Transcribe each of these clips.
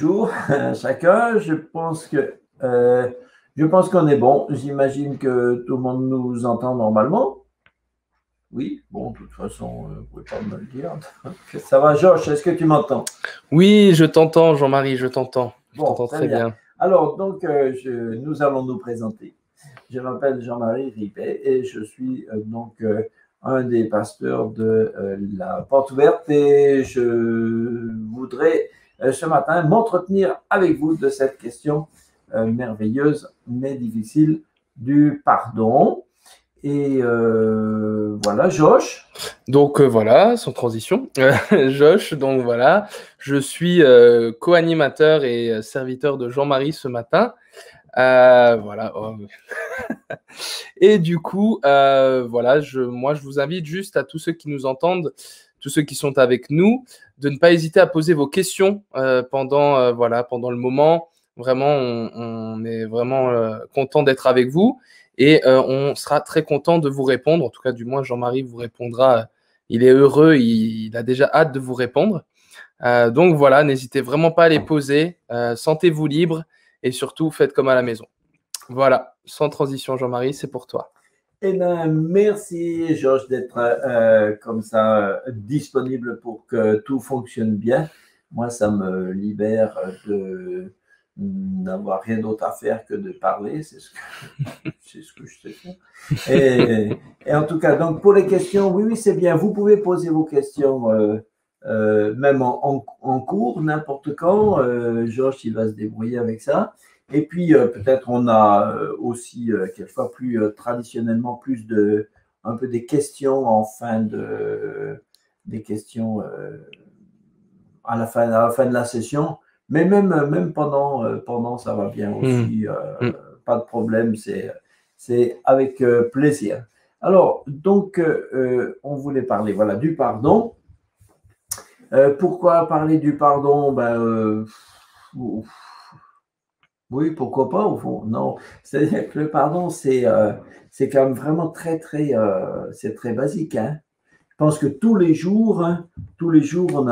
bonjour à chacun. Je pense qu'on est bon. J'imagine que tout le monde nous entend normalement. Oui, bon, de toute façon, vous ne pouvez pas me le dire. Ça va, Josh, est-ce que tu m'entends? Oui, je t'entends, Jean-Marie, je t'entends. Je Bon, t'entends très bien. Alors, donc, nous allons nous présenter. Je m'appelle Jean-Marie Ripet et je suis un des pasteurs de la Porte Ouverte et je voudrais ce matin m'entretenir avec vous de cette question merveilleuse mais difficile du pardon. Et voilà, Josh. Donc voilà, sans transition. Josh, donc voilà, je suis co-animateur et serviteur de Jean-Marie ce matin. Voilà. Oh. Et du coup, voilà, moi, je vous invite juste à tous ceux qui nous entendent, tous ceux qui sont avec nous, de ne pas hésiter à poser vos questions pendant le moment. Vraiment, on est vraiment content d'être avec vous et on sera très content de vous répondre. En tout cas, du moins, Jean-Marie vous répondra. Il est heureux, il a déjà hâte de vous répondre. Donc voilà, n'hésitez vraiment pas à les poser. Sentez-vous libre et surtout, faites comme à la maison. Voilà, sans transition, Jean-Marie, c'est pour toi. Eh bien, merci, Georges, d'être comme ça disponible pour que tout fonctionne bien. Moi, ça me libère de n'avoir rien d'autre à faire que de parler. C'est ce que je sais faire. Et en tout cas, donc pour les questions, oui, c'est bien. Vous pouvez poser vos questions même en cours, n'importe quand. Georges, il va se débrouiller avec ça. Et puis, peut-être on a aussi, quelquefois, plus traditionnellement, un peu des questions en fin des questions à la fin de la session. Mais même pendant, ça va bien aussi. Pas de problème, c'est avec plaisir. Alors, donc, on voulait parler, voilà, du pardon. Pourquoi parler du pardon? Oui, pourquoi pas, au fond. Non, c'est-à-dire que le pardon, c'est quand même vraiment c'est très basique. Hein. Je pense que tous les jours, tous les jours,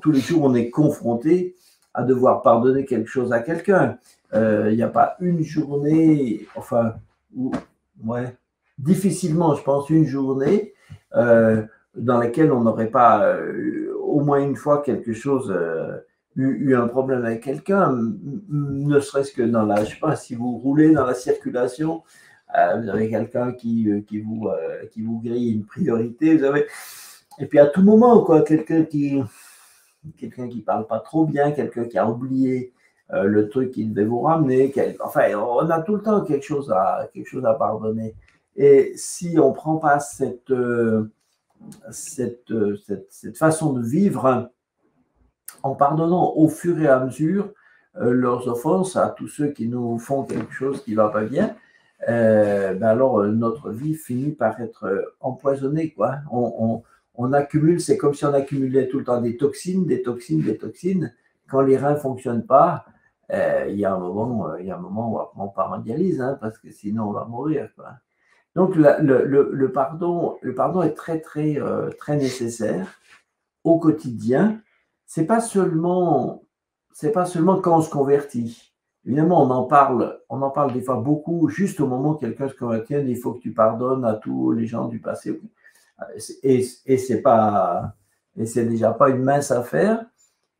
tous les jours, on est confronté à devoir pardonner quelque chose à quelqu'un. Il n'y a pas une journée, enfin, ouais, difficilement, je pense, une journée dans laquelle on n'aurait pas au moins une fois quelque chose. Eu un problème avec quelqu'un, ne serait-ce que dans la, je sais pas, si vous roulez dans la circulation, vous avez quelqu'un qui vous grille une priorité, et puis à tout moment, quoi, quelqu'un qui parle pas trop bien, quelqu'un qui a oublié le truc qu'il devait vous ramener, enfin, on a tout le temps quelque chose à pardonner. Et si on prend pas cette façon de vivre, en pardonnant au fur et à mesure leurs offenses à tous ceux qui nous font quelque chose qui ne va pas bien, alors notre vie finit par être empoisonnée, quoi. On accumule, c'est comme si on accumulait tout le temps des toxines. Quand les reins ne fonctionnent pas, il y a un moment où on part en dialyse, hein, parce que sinon on va mourir, quoi. Donc le pardon est très nécessaire au quotidien. C'est pas seulement quand on se convertit. Évidemment, on en parle des fois beaucoup, juste au moment où quelqu'un se convertit, il faut que tu pardonnes à tous les gens du passé. Et c'est déjà pas une mince affaire,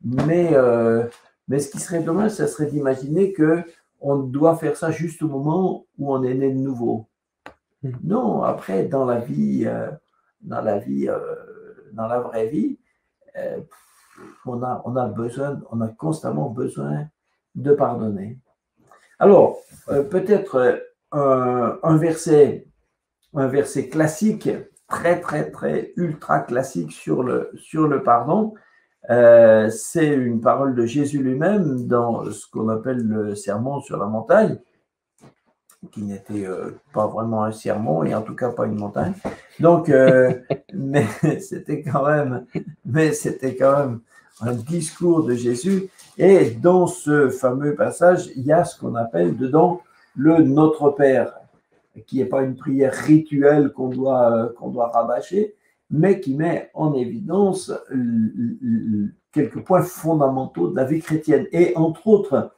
mais ce qui serait dommage, ça serait d'imaginer que on doit faire ça juste au moment où on est né de nouveau. Non, après, dans la vraie vie, on a constamment besoin de pardonner. Alors, peut-être un verset classique, très ultra classique sur le pardon. C'est une parole de Jésus lui-même dans ce qu'on appelle le sermon sur la montagne, qui n'était pas vraiment un sermon et en tout cas pas une montagne. Donc, mais c'était quand même un discours de Jésus. Et dans ce fameux passage, il y a ce qu'on appelle dedans le Notre Père, qui n'est pas une prière rituelle qu'on doit rabâcher, mais qui met en évidence quelques points fondamentaux de la vie chrétienne. Et entre autres,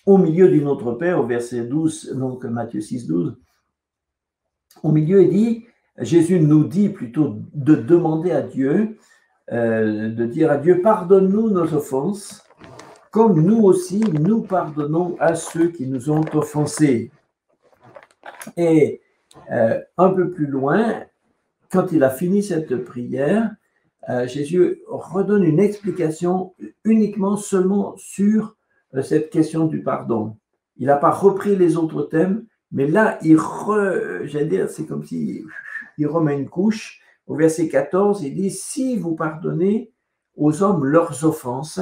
au milieu du Notre Père, au verset 12, donc Matthieu 6, 12, au milieu, il dit, Jésus nous dit plutôt de demander à Dieu, de dire à Dieu, pardonne-nous nos offenses, comme nous aussi, nous pardonnons à ceux qui nous ont offensés. Et un peu plus loin, quand il a fini cette prière, Jésus redonne une explication uniquement seulement sur cette question du pardon. Il n'a pas repris les autres thèmes, mais là, j'allais dire, c'est comme si il remet une couche. Au verset 14, il dit, si vous pardonnez aux hommes leurs offenses,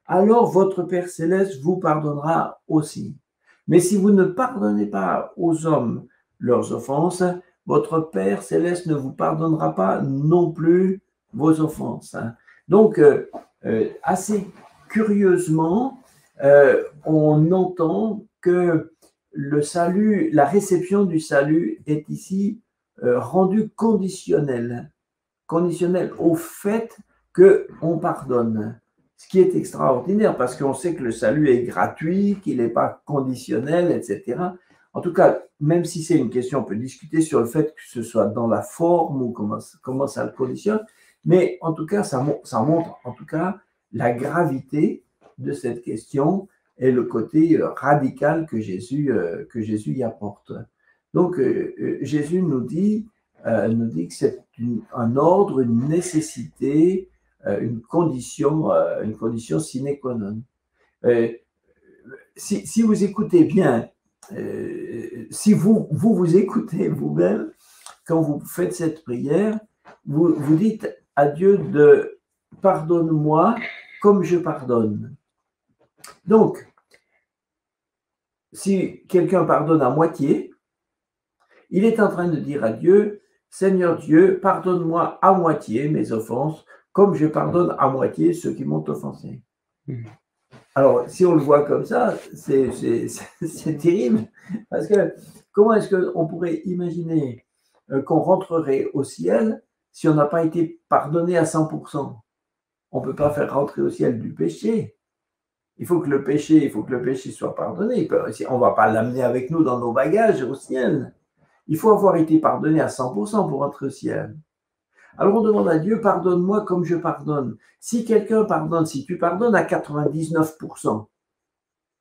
alors votre Père céleste vous pardonnera aussi. Mais si vous ne pardonnez pas aux hommes leurs offenses, votre Père céleste ne vous pardonnera pas non plus vos offenses. Donc, assez curieusement, on entend que le salut, la réception du salut est ici rendue conditionnelle au fait qu'on pardonne. Ce qui est extraordinaire parce qu'on sait que le salut est gratuit, qu'il n'est pas conditionnel, etc. En tout cas, même si c'est une question, on peut discuter sur le fait que ce soit dans la forme ou comment ça le conditionne, mais en tout cas, ça montre en tout cas la gravité de cette question et le côté radical que Jésus y apporte. Donc, Jésus nous dit que c'est un ordre, une nécessité, une condition sine qua non. Si vous écoutez bien, si vous écoutez vous-même, quand vous faites cette prière, vous dites à Dieu de pardonne-moi comme je pardonne. Donc, si quelqu'un pardonne à moitié, il est en train de dire à Dieu, Seigneur Dieu, pardonne-moi à moitié mes offenses, comme je pardonne à moitié ceux qui m'ont offensé. Alors, si on le voit comme ça, c'est terrible, parce que comment est-ce qu'on pourrait imaginer qu'on rentrerait au ciel si on n'a pas été pardonné à 100%? On ne peut pas faire rentrer au ciel du péché. Il faut que le péché soit pardonné. On ne va pas l'amener avec nous dans nos bagages au ciel. Il faut avoir été pardonné à 100% pour entrer au ciel. Alors on demande à Dieu, pardonne-moi comme je pardonne. Si quelqu'un pardonne, si tu pardonnes à 99%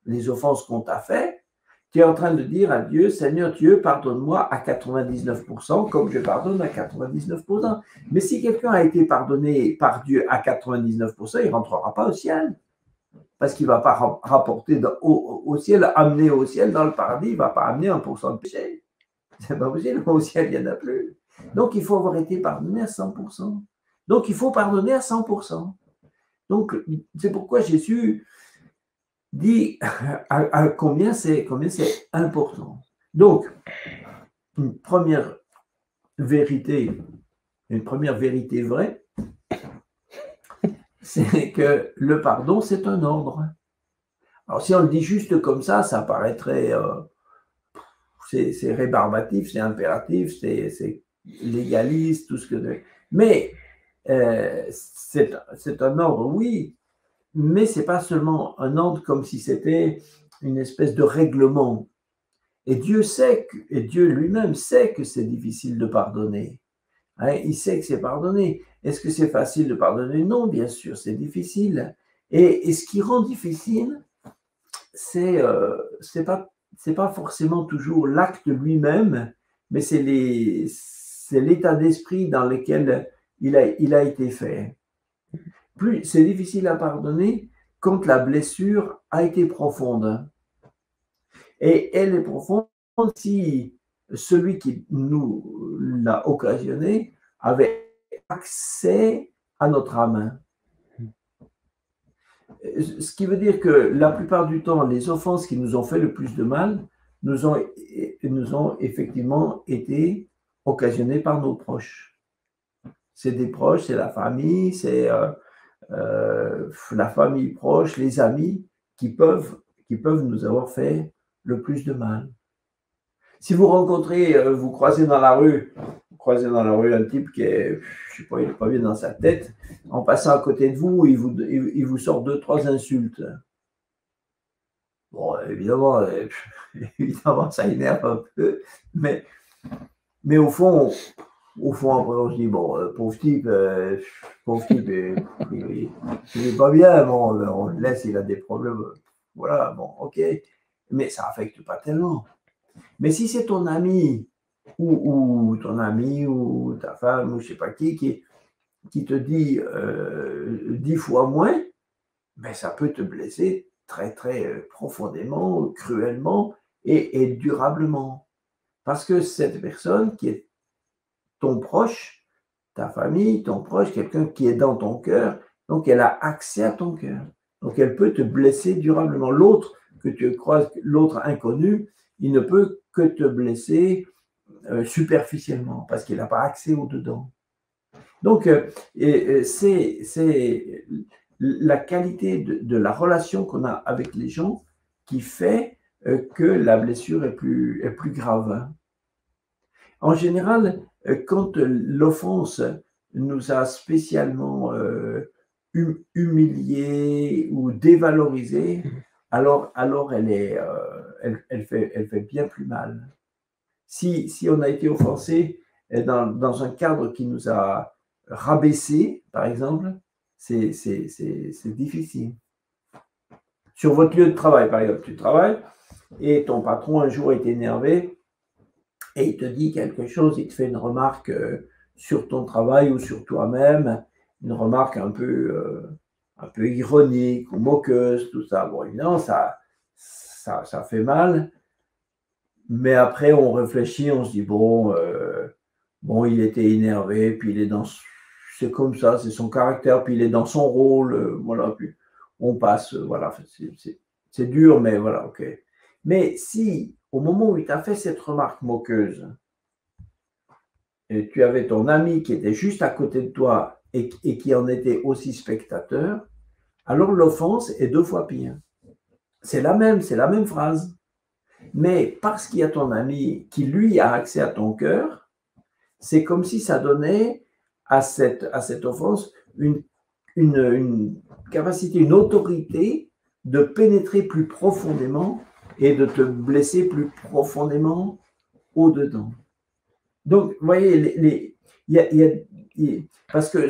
les offenses qu'on t'a faites, tu es en train de dire à Dieu, Seigneur Dieu, pardonne-moi à 99% comme je pardonne à 99%. Mais si quelqu'un a été pardonné par Dieu à 99%, il ne rentrera pas au ciel. Parce qu'il ne va pas rapporter au ciel, amener au ciel dans le paradis, il ne va pas amener 1% de péché. C'est pas possible, au ciel, il n'y en a plus. Donc, il faut avoir été pardonné à 100%. Donc, il faut pardonner à 100%. Donc, c'est pourquoi Jésus dit à combien c'est important. Donc, une première vérité vraie, c'est que le pardon, c'est un ordre. Alors, si on le dit juste comme ça paraîtrait... c'est rébarbatif, c'est impératif, c'est légaliste, tout ce que... Mais c'est un ordre, oui, mais ce n'est pas seulement un ordre comme si c'était une espèce de règlement. Et Dieu lui-même sait que c'est difficile de pardonner. Il sait que c'est pardonner. Est-ce que c'est facile de pardonner? Non, bien sûr, c'est difficile. Et ce qui rend difficile, c'est pas forcément toujours l'acte lui-même, mais c'est l'état d'esprit dans lequel il a été fait. Plus c'est difficile à pardonner quand la blessure a été profonde. Et elle est profonde si celui qui nous l'a occasionné avait accès à notre âme. Ce qui veut dire que la plupart du temps, les offenses qui nous ont fait le plus de mal nous ont effectivement été occasionnées par nos proches. C'est des proches, c'est la famille, c'est la famille proche, les amis qui peuvent nous avoir fait le plus de mal. Si vous rencontrez, vous croisez dans la rue un type qui est, je sais pas, il n'est pas bien dans sa tête, en passant à côté de vous, il vous sort 2-3 insultes. Bon, évidemment, évidemment, ça énerve un peu, mais au fond, après, on se dit, bon, pauvre type, il n'est pas bien, bon, on le laisse, il a des problèmes, voilà, bon, ok, mais ça n'affecte pas tellement. Mais si c'est ton ami, ou ta femme, ou je ne sais pas qui te dit 10 fois moins, ben ça peut te blesser très, très profondément, cruellement et durablement. Parce que cette personne qui est ton proche, ta famille, ton proche, quelqu'un qui est dans ton cœur, donc elle a accès à ton cœur. Donc elle peut te blesser durablement. L'autre que tu croises, l'autre inconnu, il ne peut que te blesser superficiellement parce qu'il n'a pas accès au-dedans. Donc c'est la qualité de la relation qu'on a avec les gens qui fait que la blessure est plus grave. En général, quand l'offense nous a spécialement humiliés ou dévalorisés, alors elle fait bien plus mal. Si on a été offensé dans un cadre qui nous a rabaissé, par exemple, c'est difficile. Sur votre lieu de travail, par exemple, tu travailles et ton patron un jour est énervé et il te dit quelque chose, il te fait une remarque sur ton travail ou sur toi-même, une remarque un peu ironique ou moqueuse, tout ça. Bon, évidemment, ça fait mal. Mais après, on réfléchit, on se dit, bon, il était énervé, puis il est c'est comme ça, c'est son caractère, puis il est dans son rôle, voilà, puis on passe, voilà, c'est dur, mais voilà, ok. Mais si, au moment où il t'a fait cette remarque moqueuse, et tu avais ton ami qui était juste à côté de toi et qui en était aussi spectateur, alors l'offense est 2 fois pire. C'est la même phrase. Mais parce qu'il y a ton ami qui, lui, a accès à ton cœur, c'est comme si ça donnait à cette offense une capacité, une autorité de pénétrer plus profondément et de te blesser plus profondément au-dedans. Donc, vous voyez, parce que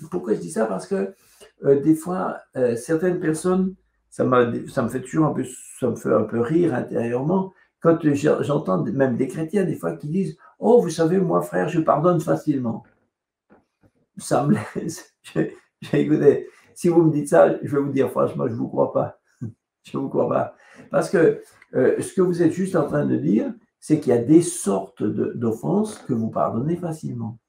pourquoi je dis ça? Parce que des fois, certaines personnes, ça me fait toujours un peu rire intérieurement quand j'entends même des chrétiens des fois qui disent « Oh, vous savez, moi, frère, je pardonne facilement. » Ça me laisse. Écoutez, si vous me dites ça, je vais vous dire franchement, je ne vous crois pas. Je ne vous crois pas. Parce que ce que vous êtes juste en train de dire, c'est qu'il y a des sortes d'offenses que vous pardonnez facilement.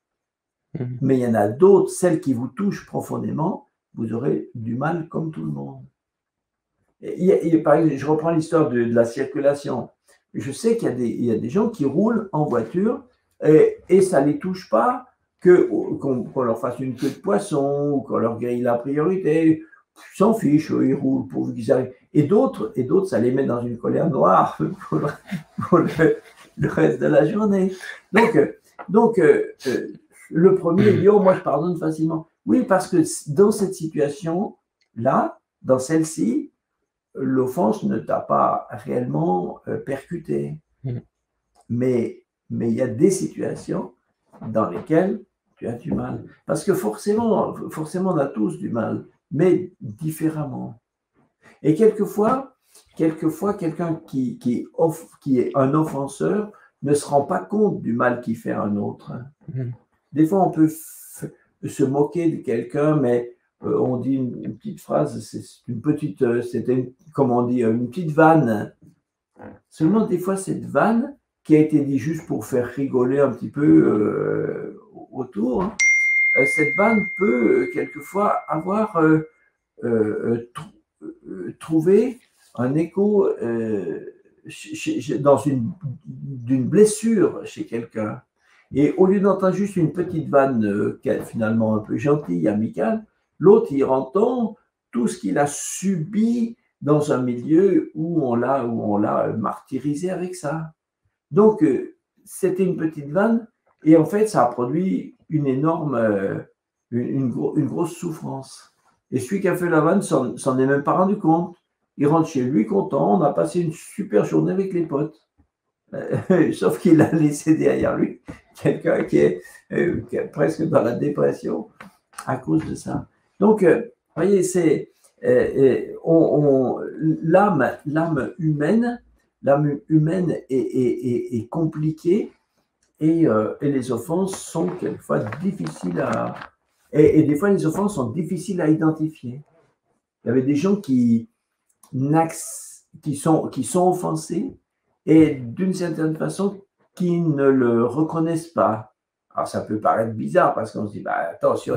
Mais il y en a d'autres, celles qui vous touchent profondément, vous aurez du mal comme tout le monde. Par exemple, je reprends l'histoire de la circulation. Je sais qu'il y a des gens qui roulent en voiture et ça ne les touche pas qu'on leur fasse une queue de poisson ou qu'on leur grille la priorité. Ils s'en fichent, ils roulent pour qu'ils arrivent. Et d'autres, ça les met dans une colère noire pour le reste de la journée. Donc le premier dit « Oh, moi, je pardonne facilement. » Oui, parce que dans cette situation-là, dans celle-ci, l'offense ne t'a pas réellement percuté. Mais il y a des situations dans lesquelles tu as du mal. Parce que forcément, on a tous du mal, mais différemment. Et quelquefois quelqu'un qui est un offenseur ne se rend pas compte du mal qu'il fait à un autre. Des fois, on peut se moquer de quelqu'un, mais on dit une petite phrase, c'était comme on dit, une petite vanne. Seulement, des fois, cette vanne qui a été dit juste pour faire rigoler un petit peu autour, cette vanne peut quelquefois avoir trouvé un écho dans d'une blessure chez quelqu'un. Et au lieu d'entendre juste une petite vanne finalement un peu gentille, amicale, l'autre, il entend tout ce qu'il a subi dans un milieu où on l'a martyrisé avec ça. Donc, c'était une petite vanne, et en fait, ça a produit une énorme, une grosse souffrance. Et celui qui a fait la vanne s'en est même pas rendu compte. Il rentre chez lui content, on a passé une super journée avec les potes. Sauf qu'il a laissé derrière lui quelqu'un qui est presque dans la dépression à cause de ça. Donc, vous voyez, c'est l'âme humaine est compliquée, et les offenses sont quelquefois difficiles à... Et des fois, les offenses sont difficiles à identifier. Il y avait des gens qui sont offensés, et d'une certaine façon, qui ne le reconnaissent pas. Alors, ça peut paraître bizarre, parce qu'on se dit, bah, attends, si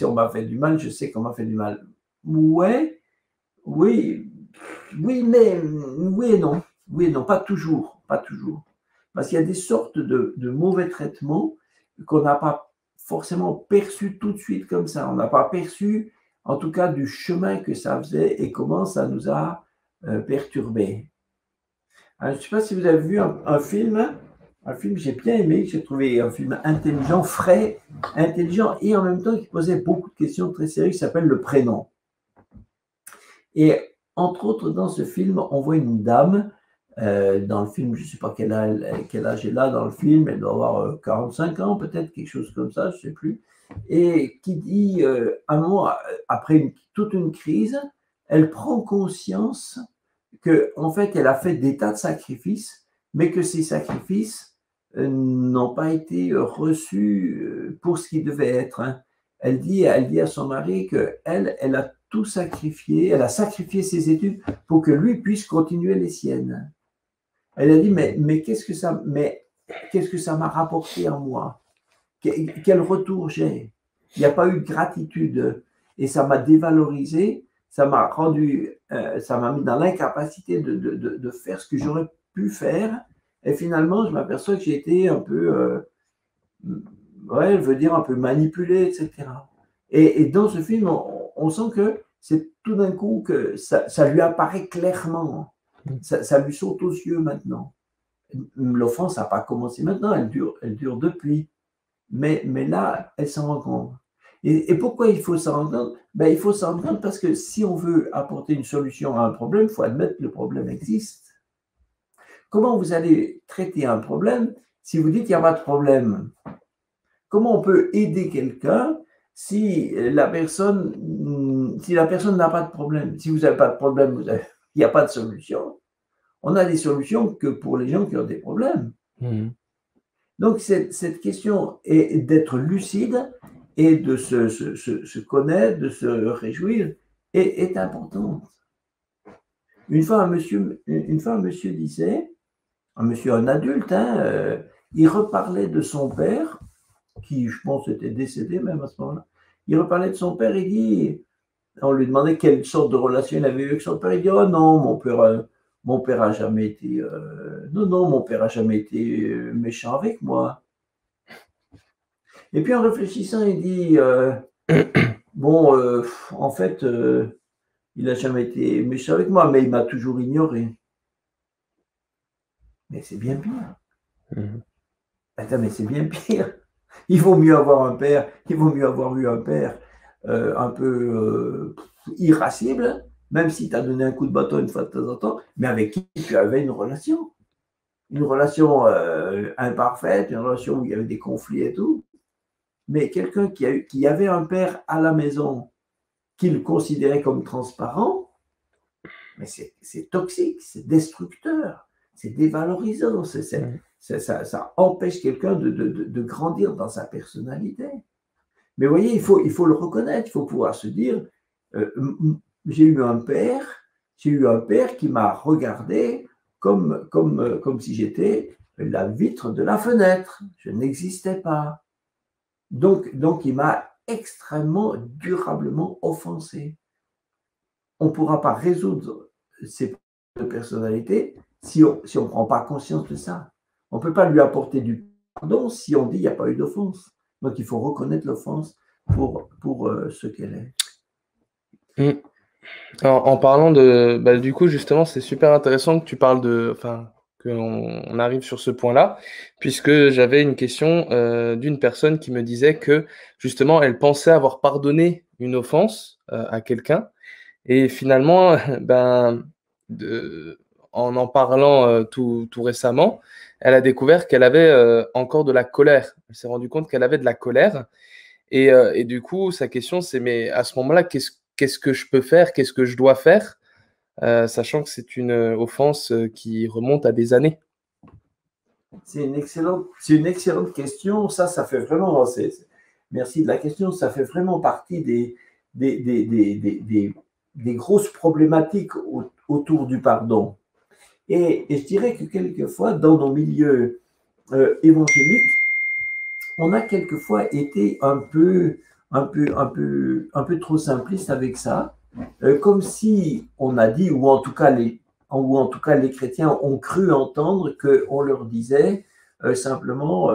on m'a fait du mal, je sais qu'on m'a fait du mal. Ouais, oui, mais oui et non. Oui et non, pas toujours, pas toujours. Parce qu'il y a des sortes de mauvais traitements qu'on n'a pas forcément perçus tout de suite comme ça. On n'a pas perçu, en tout cas, du chemin que ça faisait et comment ça nous a perturbés. Alors, je ne sais pas si vous avez vu un film que j'ai bien aimé, que j'ai trouvé un film intelligent, frais, intelligent, et en même temps qui posait beaucoup de questions très sérieuses, qui s'appelle Le Prénom. Et entre autres, dans ce film, on voit une dame, dans le film, je ne sais pas quel âge elle a dans le film, elle doit avoir 45 ans peut-être, quelque chose comme ça, je ne sais plus, et qui dit, un moment, après toute une crise, elle prend conscience qu'en fait, elle a fait des tas de sacrifices, mais que ces sacrifices n'ont pas été reçus pour ce qu'ils devaient être. Hein. Elle dit à son mari qu'elle a tout sacrifié, elle a sacrifié ses études pour que lui puisse continuer les siennes. Elle a dit, mais qu'est-ce que ça m'a rapporté à moi? Quel retour j'ai? Il n'y a pas eu de gratitude, et ça m'a dévalorisé, ça m'a mis dans l'incapacité de faire ce que j'aurais pu faire, et finalement, je m'aperçois que j'ai été un peu, elle veut dire un peu manipulé, etc. Et dans ce film, on sent que c'est tout d'un coup que ça lui apparaît clairement, ça lui saute aux yeux maintenant. L'offense n'a pas commencé maintenant, elle dure depuis. Mais là, elle s'en rend compte. Et pourquoi il faut s'en rendre compte? Il faut s'en rendre compte parce que si on veut apporter une solution à un problème, il faut admettre que le problème existe. Comment vous allez traiter un problème si vous dites qu'il n'y a pas de problème? Comment on peut aider quelqu'un si la personne n'a pas de problème? Si vous n'avez pas de problème, il n'y a pas de solution. On a des solutions que pour les gens qui ont des problèmes. Donc, cette question est d'être lucide et de se connaître, de se réjouir, est importante. Une fois, un monsieur disait, un adulte, il reparlait de son père, qui, je pense, était décédé même à ce moment-là. Il reparlait de son père, on lui demandait quelle sorte de relation il avait eu avec son père. Il dit, oh non, mon père a jamais été, mon père a jamais été méchant avec moi. Et puis en réfléchissant, il dit, en fait, il n'a jamais été méchant avec moi, mais il m'a toujours ignoré. Mais c'est bien pire. Attends, mais c'est bien pire. Il vaut mieux avoir eu un père un peu irascible, même si tu as donné un coup de bâton une fois de temps en temps, mais avec qui tu avais une relation. Une relation imparfaite, une relation où il y avait des conflits et tout. Mais quelqu'un qui avait un père à la maison qu'il considérait comme transparent, mais c'est toxique, c'est destructeur, c'est dévalorisant, ça empêche quelqu'un de grandir dans sa personnalité. Mais vous voyez, il faut le reconnaître, il faut pouvoir se dire, j'ai eu un père qui m'a regardé comme si j'étais la vitre de la fenêtre, je n'existais pas. Donc il m'a extrêmement durablement offensé. On ne pourra pas résoudre ces problèmes de personnalité si on ne prend pas conscience de ça. On ne peut pas lui apporter du pardon si on dit qu'il n'y a pas eu d'offense. Donc il faut reconnaître l'offense pour ce qu'elle est. En parlant du coup, justement, c'est super intéressant que tu parles qu'on arrive sur ce point-là, puisque j'avais une question d'une personne qui me disait que justement, elle pensait avoir pardonné une offense à quelqu'un, et finalement, ben, en parlant tout récemment, elle a découvert qu'elle avait encore de la colère. Elle s'est rendue compte qu'elle avait de la colère. Et du coup, sa question, c'est, mais à ce moment-là, qu'est-ce que je peux faire? Qu'est-ce que je dois faire? Sachant que c'est une offense qui remonte à des années. C'est une excellente question. Ça fait vraiment, merci de la question, ça fait vraiment partie des grosses problématiques autour du pardon. Et je dirais que quelquefois, dans nos milieux évangéliques, on a quelquefois été un peu trop simpliste avec ça, comme si on a dit, ou en tout cas les chrétiens ont cru entendre qu'on leur disait simplement,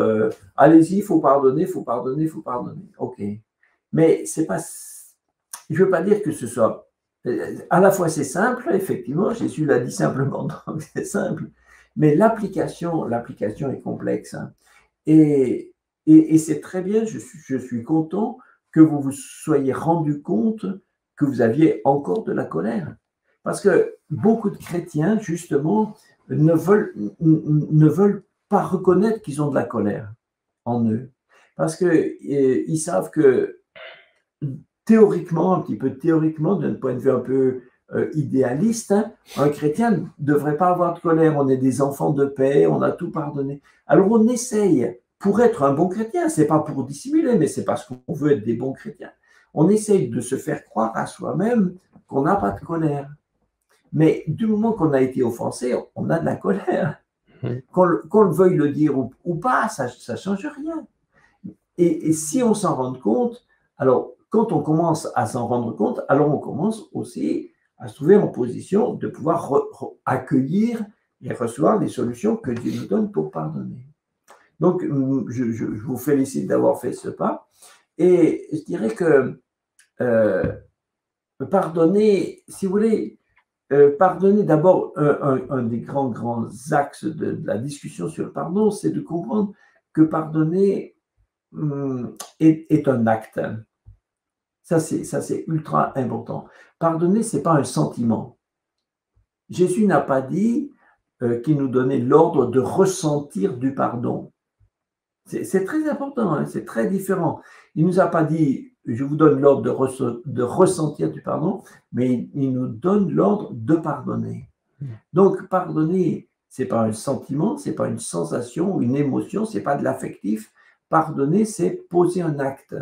allez-y, il faut pardonner, il faut pardonner, il faut pardonner. Ok, mais c'est pas, je veux pas dire que ce soit, à la fois c'est simple, effectivement, Jésus l'a dit simplement, donc c'est simple, mais l'application est complexe, hein. Et c'est très bien, je suis content que vous vous soyez rendu compte que vous aviez encore de la colère. Parce que beaucoup de chrétiens, justement, ne veulent pas reconnaître qu'ils ont de la colère en eux. Parce qu'ils savent que théoriquement, un petit peu théoriquement, d'un point de vue un peu idéaliste, hein, un chrétien ne devrait pas avoir de colère. On est des enfants de paix, on a tout pardonné. Alors on essaye, pour être un bon chrétien, c'est pas pour dissimuler, mais c'est parce qu'on veut être des bons chrétiens. On essaye de se faire croire à soi-même qu'on n'a pas de colère. Mais du moment qu'on a été offensé, on a de la colère. Qu'on le veuille le dire ou pas, ça ne change rien. Et si on s'en rend compte, alors quand on commence à s'en rendre compte, alors on commence aussi à se trouver en position de pouvoir accueillir et recevoir les solutions que Dieu nous donne pour pardonner. Donc, je vous félicite d'avoir fait ce pas. Et je dirais que pardonner, si vous voulez, pardonner d'abord, un des grands axes de la discussion sur le pardon, c'est de comprendre que pardonner est un acte. Ça, c'est ultra important. Pardonner, ce n'est pas un sentiment. Jésus n'a pas dit qu'il nous donnait l'ordre de ressentir du pardon. C'est très important, hein, c'est très différent. Il ne nous a pas dit, je vous donne l'ordre de ressentir du pardon, mais il nous donne l'ordre de pardonner. Donc, pardonner, ce n'est pas un sentiment, ce n'est pas une sensation, une émotion, ce n'est pas de l'affectif. Pardonner, c'est poser un acte,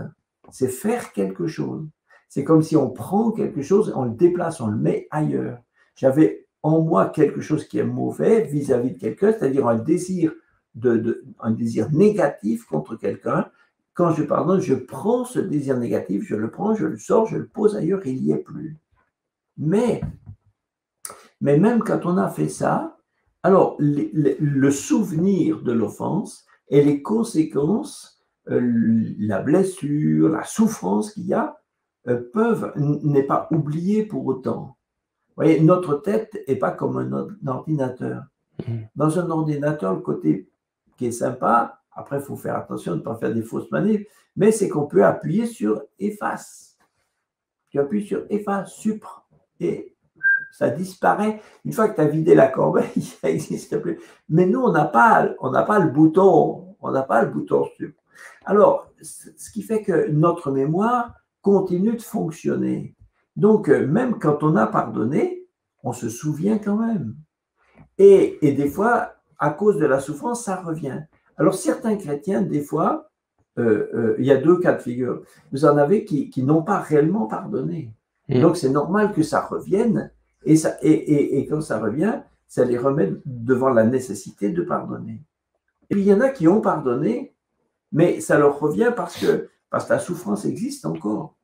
c'est faire quelque chose. C'est comme si on prend quelque chose, on le déplace, on le met ailleurs. J'avais en moi quelque chose qui est mauvais vis-à-vis de quelqu'un, c'est-à-dire un désir négatif contre quelqu'un. Quand je pardonne, je prends ce désir négatif, je le prends, je le sors, je le pose ailleurs, il n'y est plus. Mais même quand on a fait ça, alors le souvenir de l'offense et les conséquences, la blessure, la souffrance qu'il y a, n'est pas oublié pour autant. Vous voyez, notre tête n'est pas comme un ordinateur. Dans un ordinateur, le côté qui est sympa, après, il faut faire attention de ne pas faire des fausses manipes, mais c'est qu'on peut appuyer sur efface. Tu appuies sur efface, supre, et ça disparaît. Une fois que tu as vidé la corbeille, ça n'existe plus. Mais nous, on n'a pas le bouton, supre. Alors, ce qui fait que notre mémoire continue de fonctionner. Donc, même quand on a pardonné, on se souvient quand même. Et des fois, à cause de la souffrance, ça revient. Alors, certains chrétiens, des fois, il y a deux cas de figure. Vous en avez qui n'ont pas réellement pardonné. Donc, c'est normal que ça revienne. Et quand ça revient, ça les remet devant la nécessité de pardonner. Et puis, il y en a qui ont pardonné, mais ça leur revient parce que la souffrance existe encore.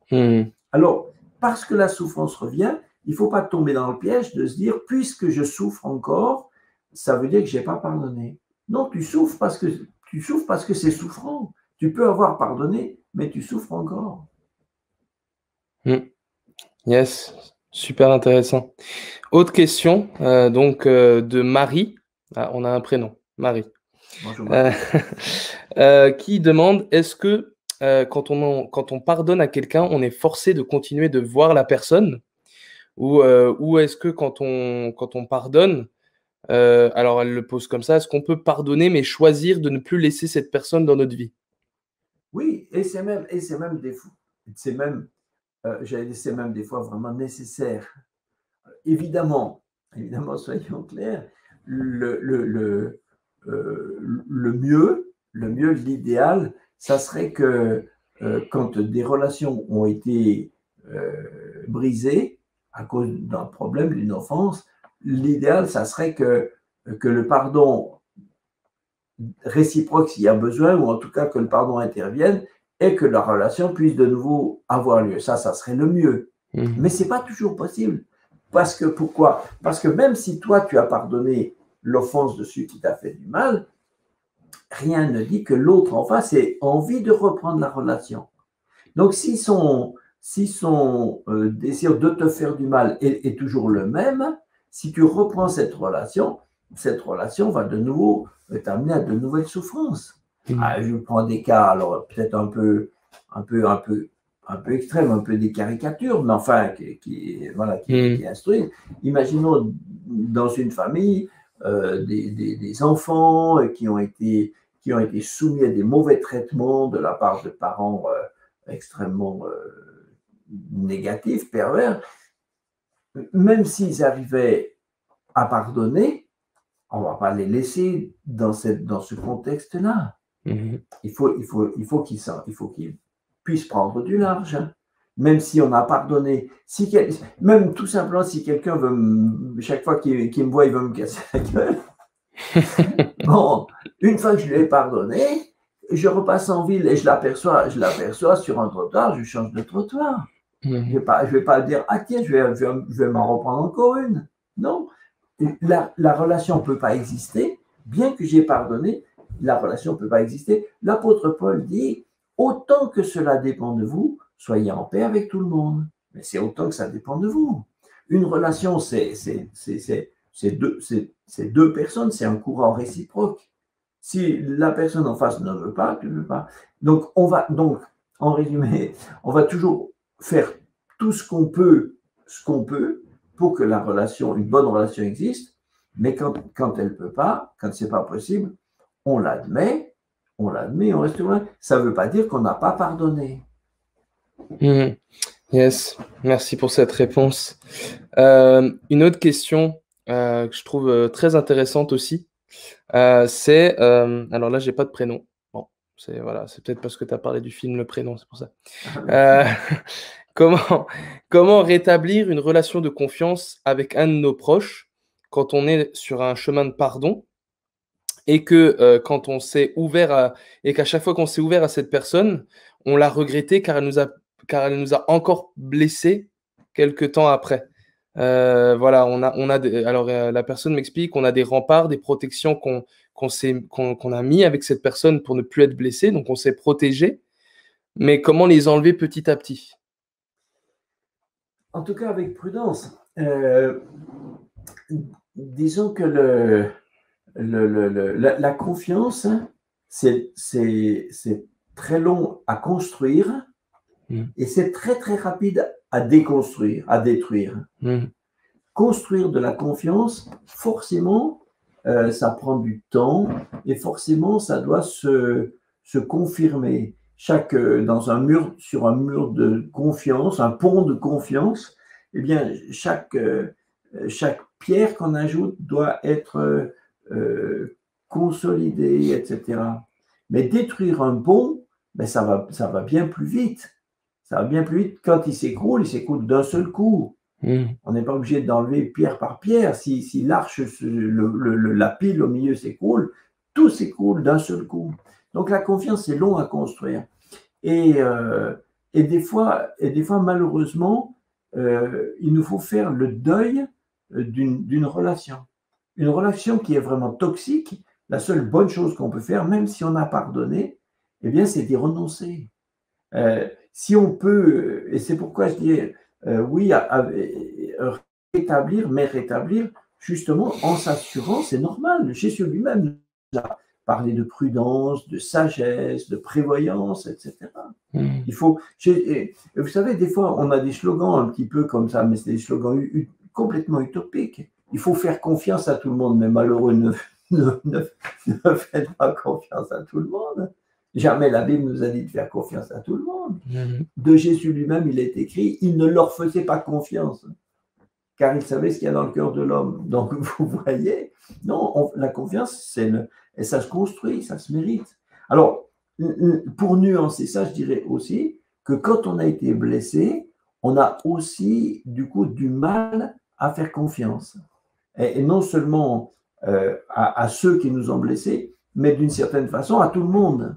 Alors, parce que la souffrance revient, il ne faut pas tomber dans le piège de se dire, puisque je souffre encore, ça veut dire que je n'ai pas pardonné. Non, tu souffres parce que c'est souffrant. Tu peux avoir pardonné, mais tu souffres encore. Yes, super intéressant. Autre question, de Marie. Ah, on a un prénom, Marie. Bonjour Euh, Marie. qui demande, est-ce que quand on pardonne à quelqu'un, on est forcé de continuer de voir la personne ou est-ce que quand on pardonne, alors elle le pose comme ça, est-ce qu'on peut pardonner mais choisir de ne plus laisser cette personne dans notre vie? Oui, c'est même des fois, c'est même, j'allais dire, c'est même des fois vraiment nécessaire. Évidemment, évidemment, soyons clairs, le, le, le, le mieux, l'idéal, ça serait que quand des relations ont été brisées à cause d'un problème, d'une offense, l'idéal, ça serait que le pardon réciproque s'il y a besoin, ou en tout cas que le pardon intervienne et que la relation puisse de nouveau avoir lieu. Ça serait le mieux. Mais ce n'est pas toujours possible. Parce que pourquoi? Parce que même si toi, tu as pardonné l'offense de celui qui t'a fait du mal, rien ne dit que l'autre en face ait envie de reprendre la relation. Donc, si son désir de te faire du mal est toujours le même, si tu reprends cette relation va de nouveau t'amener à de nouvelles souffrances. Je prends des cas, alors peut-être un peu extrême, un peu des caricatures, mais enfin, qui instruisent. Imaginons dans une famille des enfants qui ont été soumis à des mauvais traitements de la part de parents extrêmement négatifs, pervers. Même s'ils arrivaient à pardonner, on ne va pas les laisser dans ce contexte-là. Il faut qu'ils puissent prendre du large. Même si on a pardonné, même tout simplement si quelqu'un veut, chaque fois qu'il me voit, il veut me casser la gueule. Bon, une fois que je lui ai pardonné, je repasse en ville et je l'aperçois sur un trottoir, je change de trottoir. Je vais pas dire, ah tiens, je vais m'en reprendre encore une. Non, la relation ne peut pas exister, bien que j'ai pardonné, la relation ne peut pas exister. L'apôtre Paul dit, autant que cela dépend de vous, soyez en paix avec tout le monde. Mais c'est autant que ça dépend de vous. Une relation, c'est deux personnes, c'est un courant réciproque. Si la personne en face ne veut pas, tu ne veux pas. Donc, en résumé, on va toujours faire tout ce qu'on peut pour que une bonne relation existe, mais quand elle ne peut pas, quand ce n'est pas possible, on l'admet, on reste loin. Ça ne veut pas dire qu'on n'a pas pardonné. Yes, merci pour cette réponse. Une autre question que je trouve très intéressante aussi, c'est, alors là, j'ai pas de prénom. Bon, c'est peut-être parce que tu as parlé du film Le Prénom, c'est pour ça. Comment rétablir une relation de confiance avec un de nos proches quand on est sur un chemin de pardon et que quand on s'est ouvert et qu'à chaque fois qu'on s'est ouvert à cette personne, on l'a regretté car elle nous a encore blessés quelque temps après. Voilà, alors la personne m'explique qu'on a des remparts, des protections qu'on a mis avec cette personne pour ne plus être blessé, donc on s'est protégé, mais comment les enlever petit à petit? En tout cas, avec prudence. Disons que la confiance, c'est très long à construire et c'est très, très rapide à déconstruire, à détruire. Construire de la confiance, forcément, ça prend du temps et forcément, ça doit se confirmer. Sur un mur de confiance, un pont de confiance, eh bien, chaque pierre qu'on ajoute doit être consolidée, etc. Mais détruire un pont, ben ça va bien plus vite. Ça va bien plus vite. Quand il s'écroule d'un seul coup. On n'est pas obligé d'enlever pierre par pierre. Si l'arche, la pile au milieu s'écroule, tout s'écroule d'un seul coup. Donc la confiance, c'est long à construire. Et des fois, malheureusement, il nous faut faire le deuil d'une relation. Une relation qui est vraiment toxique, la seule bonne chose qu'on peut faire, même si on a pardonné, eh bien, c'est d'y renoncer. Si on peut, et c'est pourquoi je dis oui, rétablir, justement, en s'assurant, c'est normal. Jésus lui-même nous a parlé de prudence, de sagesse, de prévoyance, etc. Il faut. Vous savez, des fois, on a des slogans un petit peu comme ça, mais c'est des slogans complètement utopiques. Il faut faire confiance à tout le monde, mais malheureux, ne faites pas confiance à tout le monde. Jamais la Bible nous a dit de faire confiance à tout le monde. De Jésus lui-même, il est écrit, il ne leur faisait pas confiance, car il savait ce qu'il y a dans le cœur de l'homme. Donc, vous voyez, non, la confiance, et ça se construit, ça se mérite. Alors, pour nuancer ça, je dirais aussi que quand on a été blessé, on a aussi, du coup, du mal à faire confiance. Et non seulement à ceux qui nous ont blessés, mais d'une certaine façon à tout le monde.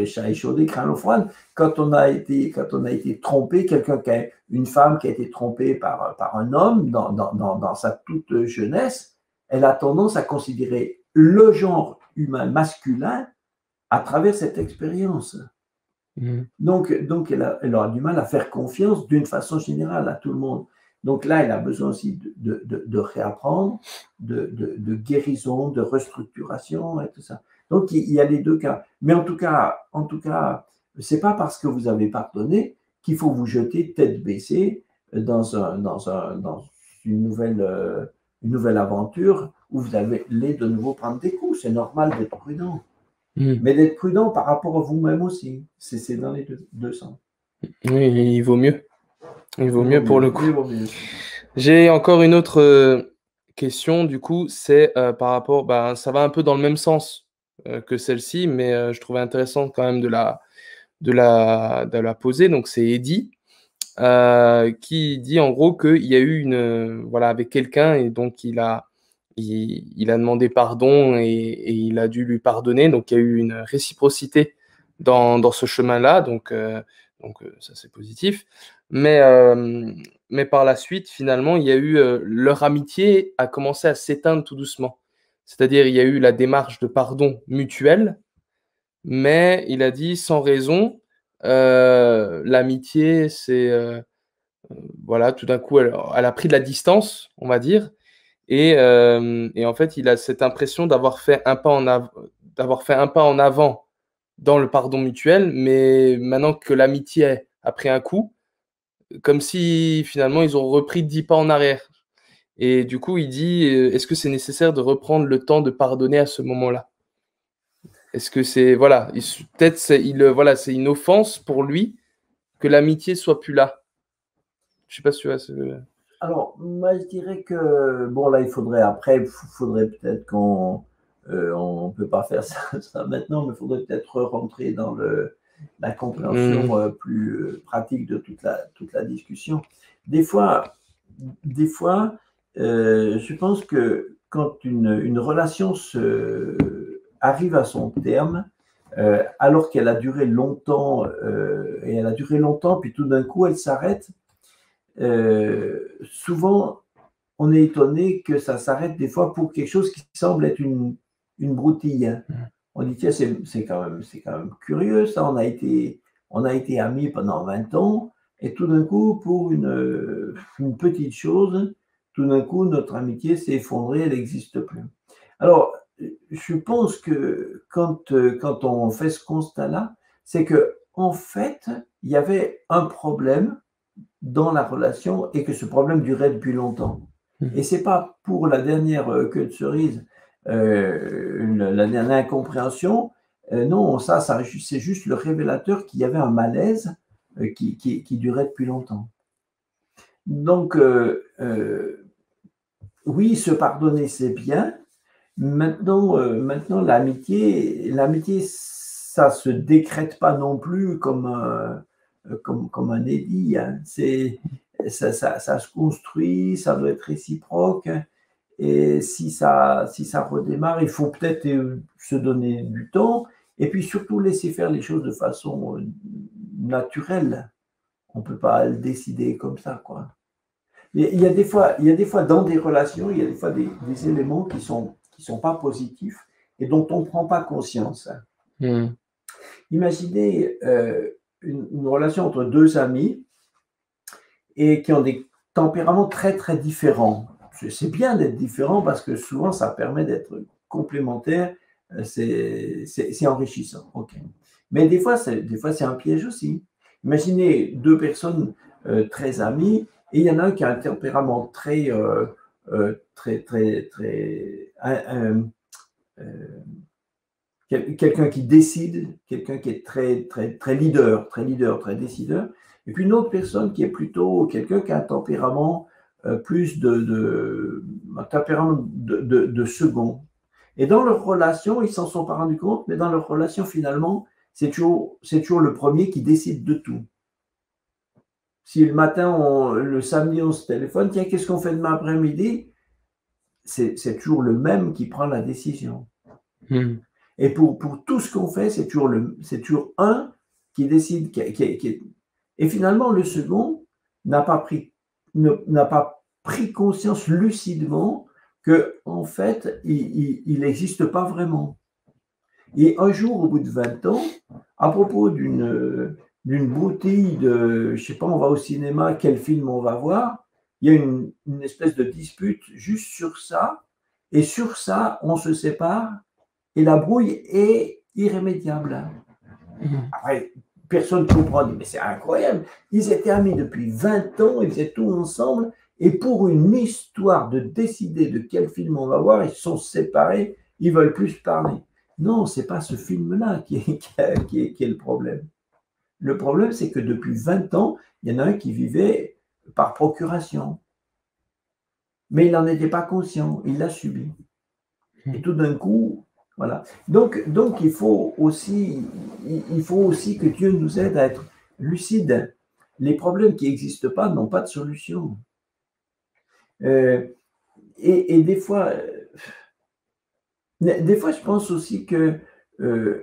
Chat échaudé, craint l'eau froide. Quand on a été trompé, une femme qui a été trompée par un homme dans sa toute jeunesse, elle a tendance à considérer le genre humain masculin à travers cette expérience. Donc elle aura du mal à faire confiance d'une façon générale à tout le monde. Donc là, elle a besoin aussi de réapprendre, de guérison, de restructuration et tout ça. Donc, il y a les deux cas. Mais en tout cas, ce n'est pas parce que vous avez pardonné qu'il faut vous jeter tête baissée dans une nouvelle aventure où vous allez de nouveau prendre des coups. C'est normal d'être prudent. Mais d'être prudent par rapport à vous-même aussi. C'est dans les deux sens. Oui, il vaut mieux. Il vaut mieux pour le coup. J'ai encore une autre question, du coup, c'est par rapport, ça va un peu dans le même sens que celle-ci, mais je trouvais intéressant quand même de la poser. Donc c'est Eddy qui dit en gros qu'il y a eu avec quelqu'un et donc il a demandé pardon et il a dû lui pardonner. Donc il y a eu une réciprocité dans ce chemin-là, donc ça c'est positif. Mais par la suite, finalement, il y a eu leur amitié a commencé à s'éteindre tout doucement. C'est-à-dire, il y a eu la démarche de pardon mutuel, mais il a dit sans raison, l'amitié, tout d'un coup, elle a pris de la distance, on va dire, et en fait, il a cette impression d'avoir fait un pas en avant dans le pardon mutuel, mais maintenant que l'amitié a pris un coup, comme si finalement ils ont repris 10 pas en arrière. Et du coup, il dit, est-ce que c'est nécessaire de reprendre le temps de pardonner à ce moment-là? Est-ce que c'est, peut-être c'est une offense pour lui que l'amitié soit plus là? Je sais pas si tu vois. Alors, moi, je dirais que, là, il faudrait peut-être qu'on on peut pas faire ça maintenant, mais il faudrait peut-être rentrer dans la compréhension plus pratique de toute la discussion. Des fois, je pense que quand une relation arrive à son terme, alors qu'elle a duré longtemps, puis tout d'un coup elle s'arrête, souvent on est étonné que ça s'arrête des fois pour quelque chose qui semble être une broutille. On dit, tiens, c'est quand même curieux ça, on a été amis pendant 20 ans, et tout d'un coup, pour une petite chose, tout d'un coup, notre amitié s'est effondrée, elle n'existe plus. Alors, je pense que quand on fait ce constat-là, c'est que en fait, il y avait un problème dans la relation et que ce problème durait depuis longtemps. Et c'est pas pour la dernière queue de cerise, la dernière incompréhension. Non, ça c'est juste le révélateur qu'il y avait un malaise qui durait depuis longtemps. Donc, oui, se pardonner, c'est bien. Maintenant, l'amitié, ça se décrète pas non plus comme un édit. Hein. Ça se construit, ça doit être réciproque. Et si ça redémarre, il faut peut-être se donner du temps et puis surtout laisser faire les choses de façon naturelle. On ne peut pas le décider comme ça, quoi. Mais il y a des fois dans des relations, il y a des fois des éléments qui sont pas positifs et dont on ne prend pas conscience. Imaginez une relation entre deux amis et qui ont des tempéraments très très différents. c'est bien d'être différent parce que souvent, ça permet d'être complémentaire. C'est enrichissant. Ok. Mais des fois, c'est un piège aussi. Imaginez deux personnes très amies et il y en a un qui a un tempérament quelqu'un qui décide, quelqu'un qui est très leader, très décideur, et puis une autre personne qui est plutôt quelqu'un qui a un tempérament plus un tempérament de second. Et dans leur relation, ils s'en sont pas rendus compte, mais dans leur relation, finalement, c'est toujours le premier qui décide de tout. Si le matin, le samedi, on se téléphone, tiens, qu'est-ce qu'on fait demain après-midi? C'est toujours le même qui prend la décision. Et pour tout ce qu'on fait, c'est toujours un qui décide. Et finalement, le second n'a pas pris conscience lucidement que, en fait, il n'existe pas vraiment. Et un jour, au bout de 20 ans, à propos d'une broutille je ne sais pas, on va au cinéma, quel film on va voir, il y a une espèce de dispute juste sur ça, et sur ça, on se sépare, et la brouille est irrémédiable. Après, personne ne comprend, mais c'est incroyable, ils étaient amis depuis 20 ans, ils faisaient tout ensemble, et pour une histoire de décider de quel film on va voir, ils se sont séparés, ils ne veulent plus se parler. Non, ce n'est pas ce film-là qui est le problème. Le problème, c'est que depuis 20 ans, il y en a un qui vivait par procuration. Mais il n'en était pas conscient, il l'a subi. Et tout d'un coup, voilà. Donc il faut aussi que Dieu nous aide à être lucides. Les problèmes qui n'existent pas n'ont pas de solution. Et des fois, je pense aussi que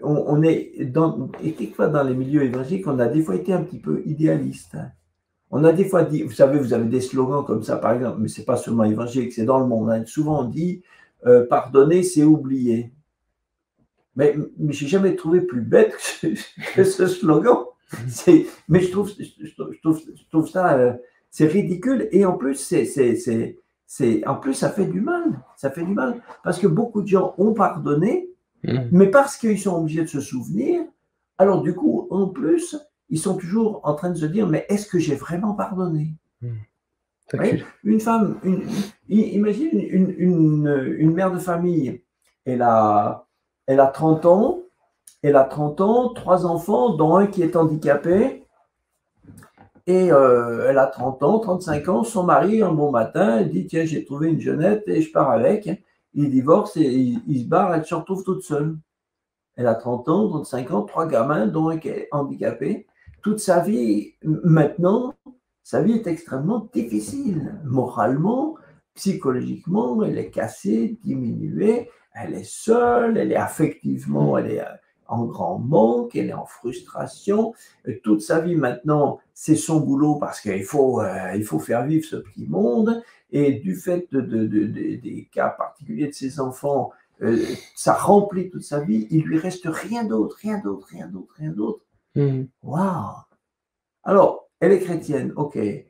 on est et quelquefois dans les milieux évangéliques, on a des fois été un petit peu idéaliste. On a des fois dit, vous savez, vous avez des slogans comme ça, par exemple, mais c'est pas seulement évangélique, c'est dans le monde. Hein. Souvent on dit pardonner, c'est oublier. Mais j'ai jamais trouvé plus bête que ce slogan. Mais je trouve ça, c'est ridicule. Et en plus, en plus, ça fait du mal. Ça fait du mal. Parce que beaucoup de gens ont pardonné, mais parce qu'ils sont obligés de se souvenir, alors du coup, en plus, ils sont toujours en train de se dire, mais est-ce que j'ai vraiment pardonné? Oui, une femme, imagine une mère de famille, elle a 30 ans, 3 enfants, dont un qui est handicapé, et elle a 30 ans, 35 ans, son mari, un bon matin, elle dit, tiens, j'ai trouvé une jeunette et je pars avec. Il divorce et il se barre, elle se retrouve toute seule. Elle a 30 ans, 35 ans, 3 gamins, dont un qui est handicapé. Toute sa vie, maintenant, sa vie est extrêmement difficile, moralement, psychologiquement, elle est cassée, diminuée, elle est seule, elle est affectivement, elle est en grand manque, elle est en frustration. Toute sa vie maintenant, c'est son boulot parce qu'il faut faire vivre ce petit monde. Et du fait des cas particuliers de ses enfants, ça remplit toute sa vie, il lui reste rien d'autre. Waouh! Alors, elle est chrétienne, ok. Elle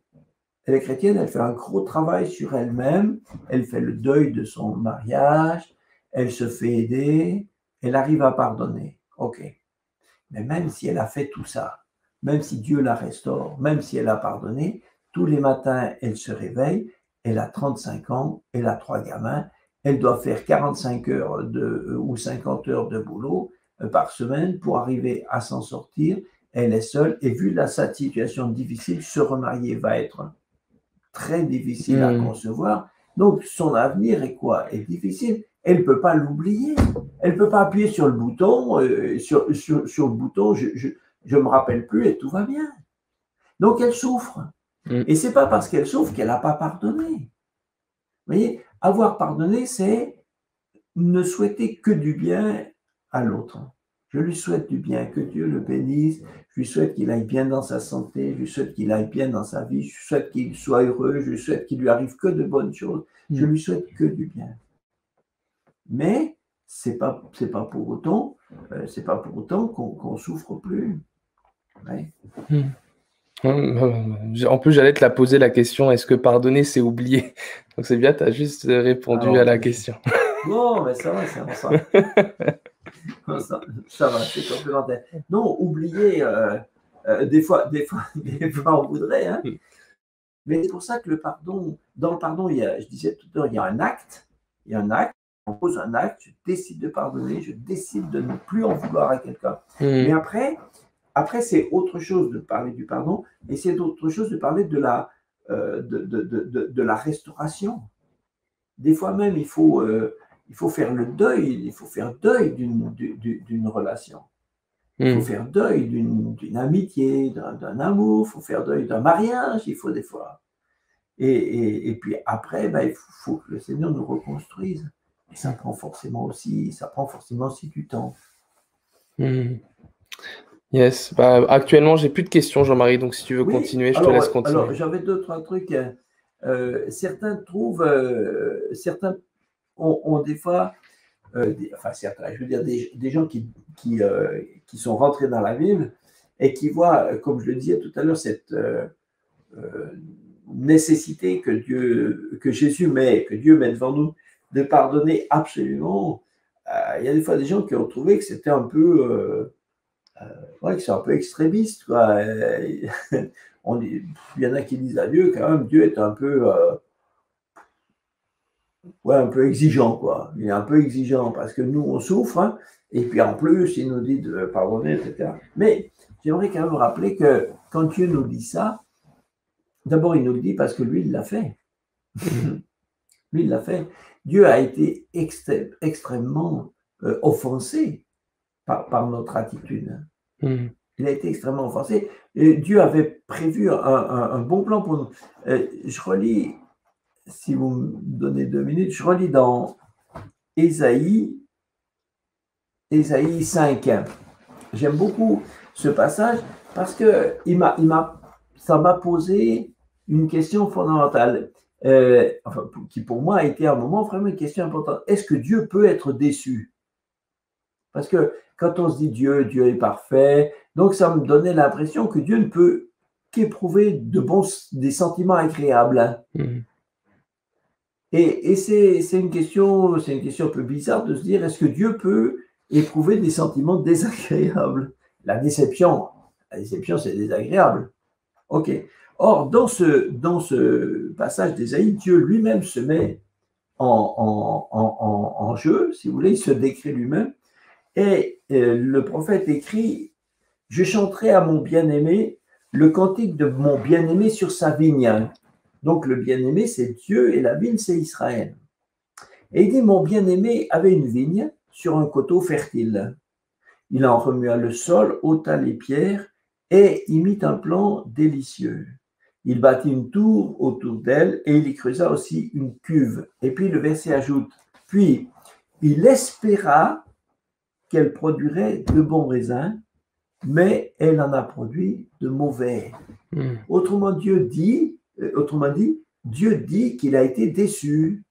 est chrétienne, elle fait un gros travail sur elle-même, elle fait le deuil de son mariage, elle se fait aider, elle arrive à pardonner, ok. Mais même si elle a fait tout ça, même si Dieu la restaure, même si elle a pardonné, tous les matins, elle se réveille, elle a 35 ans, elle a 3 gamins, elle doit faire 45 heures ou 50 heures de boulot par semaine pour arriver à s'en sortir. Elle est seule et vu sa situation difficile, se remarier va être très difficile à concevoir. Donc, son avenir est quoi? Est difficile. Elle ne peut pas l'oublier. Elle ne peut pas appuyer sur le bouton, sur le bouton, je ne me rappelle plus et tout va bien. Donc, elle souffre. Et ce n'est pas parce qu'elle souffre qu'elle n'a pas pardonné. Vous voyez, avoir pardonné, c'est ne souhaiter que du bien à l'autre. Je lui souhaite du bien, que Dieu le bénisse, je lui souhaite qu'il aille bien dans sa santé, je lui souhaite qu'il aille bien dans sa vie, je lui souhaite qu'il soit heureux, je lui souhaite qu'il lui arrive que de bonnes choses, je lui souhaite que du bien. Mais c'est pas pour autant qu'on souffre plus. Ouais. En plus, j'allais te la poser la question, est-ce que pardonner, c'est oublier? Donc c'est bien, tu as juste répondu à Alors, la question. bon, mais ça va, c'est ensemble. Ça va, c'est complémentaire. Non, oublier, des fois, on voudrait, hein. Mais c'est pour ça que le pardon, dans le pardon, je disais tout à l'heure, il y a un acte, on pose un acte, je décide de pardonner, je décide de ne plus en vouloir à quelqu'un. Mais après c'est autre chose de parler du pardon, et c'est autre chose de parler de la restauration. Des fois même, il faut faire le deuil, il faut faire deuil d'une relation. Il faut faire deuil d'une amitié, d'un amour, il faut faire deuil d'un mariage, il faut des fois. Et puis après, il faut que le Seigneur nous reconstruise. Et ça prend forcément aussi du temps. Yes. Actuellement, j'ai plus de questions, Jean-Marie, donc si tu veux continuer, je te laisse continuer. Alors, j'avais deux, trois trucs. Certains trouvent, certains ont des fois, certains, je veux dire, des gens qui sont rentrés dans la Bible et qui voient, comme je le disais tout à l'heure, cette nécessité que Jésus met, que Dieu met devant nous, de pardonner absolument. Il y a des fois des gens qui ont trouvé que c'était un peu, que c'est un peu extrémiste, quoi. Il y en a qui disent à Dieu, quand même, Dieu est un peu, un peu exigeant, quoi. Il est un peu exigeant parce que nous, on souffre, hein, et puis en plus, il nous dit de pardonner, etc. Mais j'aimerais quand même rappeler que quand Dieu nous dit ça, d'abord, il nous le dit parce que lui, il l'a fait. Lui, il l'a fait. Dieu a été extrêmement offensé par notre attitude. Il a été extrêmement offensé. Et Dieu avait prévu un bon plan pour nous. Je relis, si vous me donnez 2 minutes, je relis dans Ésaïe 5. J'aime beaucoup ce passage parce que ça m'a posé une question fondamentale, qui pour moi a été un moment vraiment une question importante. Est-ce que Dieu peut être déçu? Parce que quand on se dit Dieu est parfait, donc ça me donnait l'impression que Dieu ne peut qu'éprouver des sentiments agréables. Et c'est une question un peu bizarre de se dire, est-ce que Dieu peut éprouver des sentiments désagréables? La déception, c'est désagréable. Ok. Or, dans ce passage d'Ésaïe, Dieu lui-même se met en jeu, si vous voulez, il se décrit lui-même. Et le prophète écrit, « Je chanterai à mon bien-aimé le cantique de mon bien-aimé sur sa vigne. » Donc le bien-aimé, c'est Dieu et la vigne, c'est Israël. Et il dit, « Mon bien-aimé avait une vigne sur un coteau fertile. Il en remua le sol, ôta les pierres et y mit un plan délicieux. Il bâtit une tour autour d'elle et il y creusa aussi une cuve. » Et puis le verset ajoute, « Puis il espéra qu'elle produirait de bons raisins, mais elle en a produit de mauvais. » Autrement dit, Dieu dit qu'il a été déçu.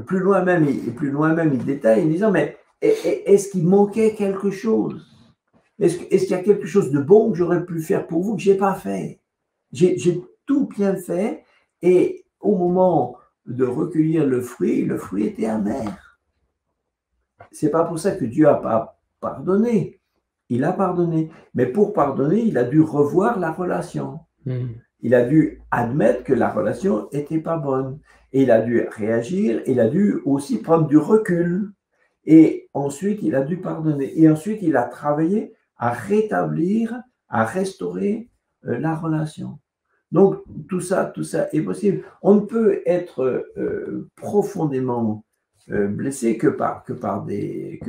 Plus loin même, il détaille en disant, mais est-ce qu'il manquait quelque chose? Est-ce qu'il y a quelque chose de bon que j'aurais pu faire pour vous que je n'ai pas fait? J'ai tout bien fait et au moment de recueillir le fruit était amer. C'est pas pour ça que Dieu n'a pas pardonné. Il a pardonné. Mais pour pardonner, il a dû revoir la relation. Il a dû admettre que la relation n'était pas bonne. Et il a dû réagir, il a dû aussi prendre du recul. Et ensuite, il a dû pardonner. Et ensuite, il a travaillé à rétablir, à restaurer la relation. Donc, tout ça est possible. On ne peut être profondément blessé que par des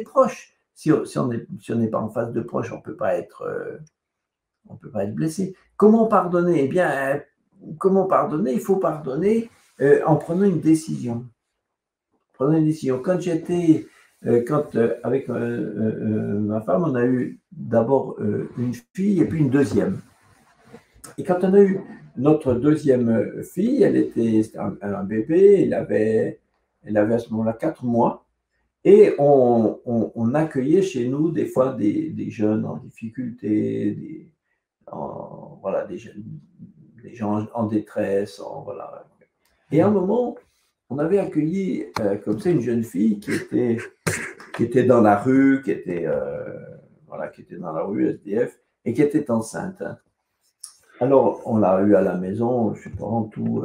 proches. Si on n'est pas en face de proches, on ne peut pas être blessé. Comment pardonner? Eh bien, comment pardonner? Il faut pardonner en prenant une décision. Quand j'étais, avec ma femme, on a eu d'abord une fille et puis une deuxième. Et quand on a eu notre deuxième fille, c'était un bébé, elle avait à ce moment-là 4 mois. Et on accueillait chez nous des fois des jeunes en difficulté, voilà, des gens en détresse, voilà. Et à un moment, on avait accueilli comme ça une jeune fille qui était dans la rue, voilà, qui était dans la rue SDF et qui était enceinte. Hein. Alors, on l'a eue à la maison, je sais pas, en tout,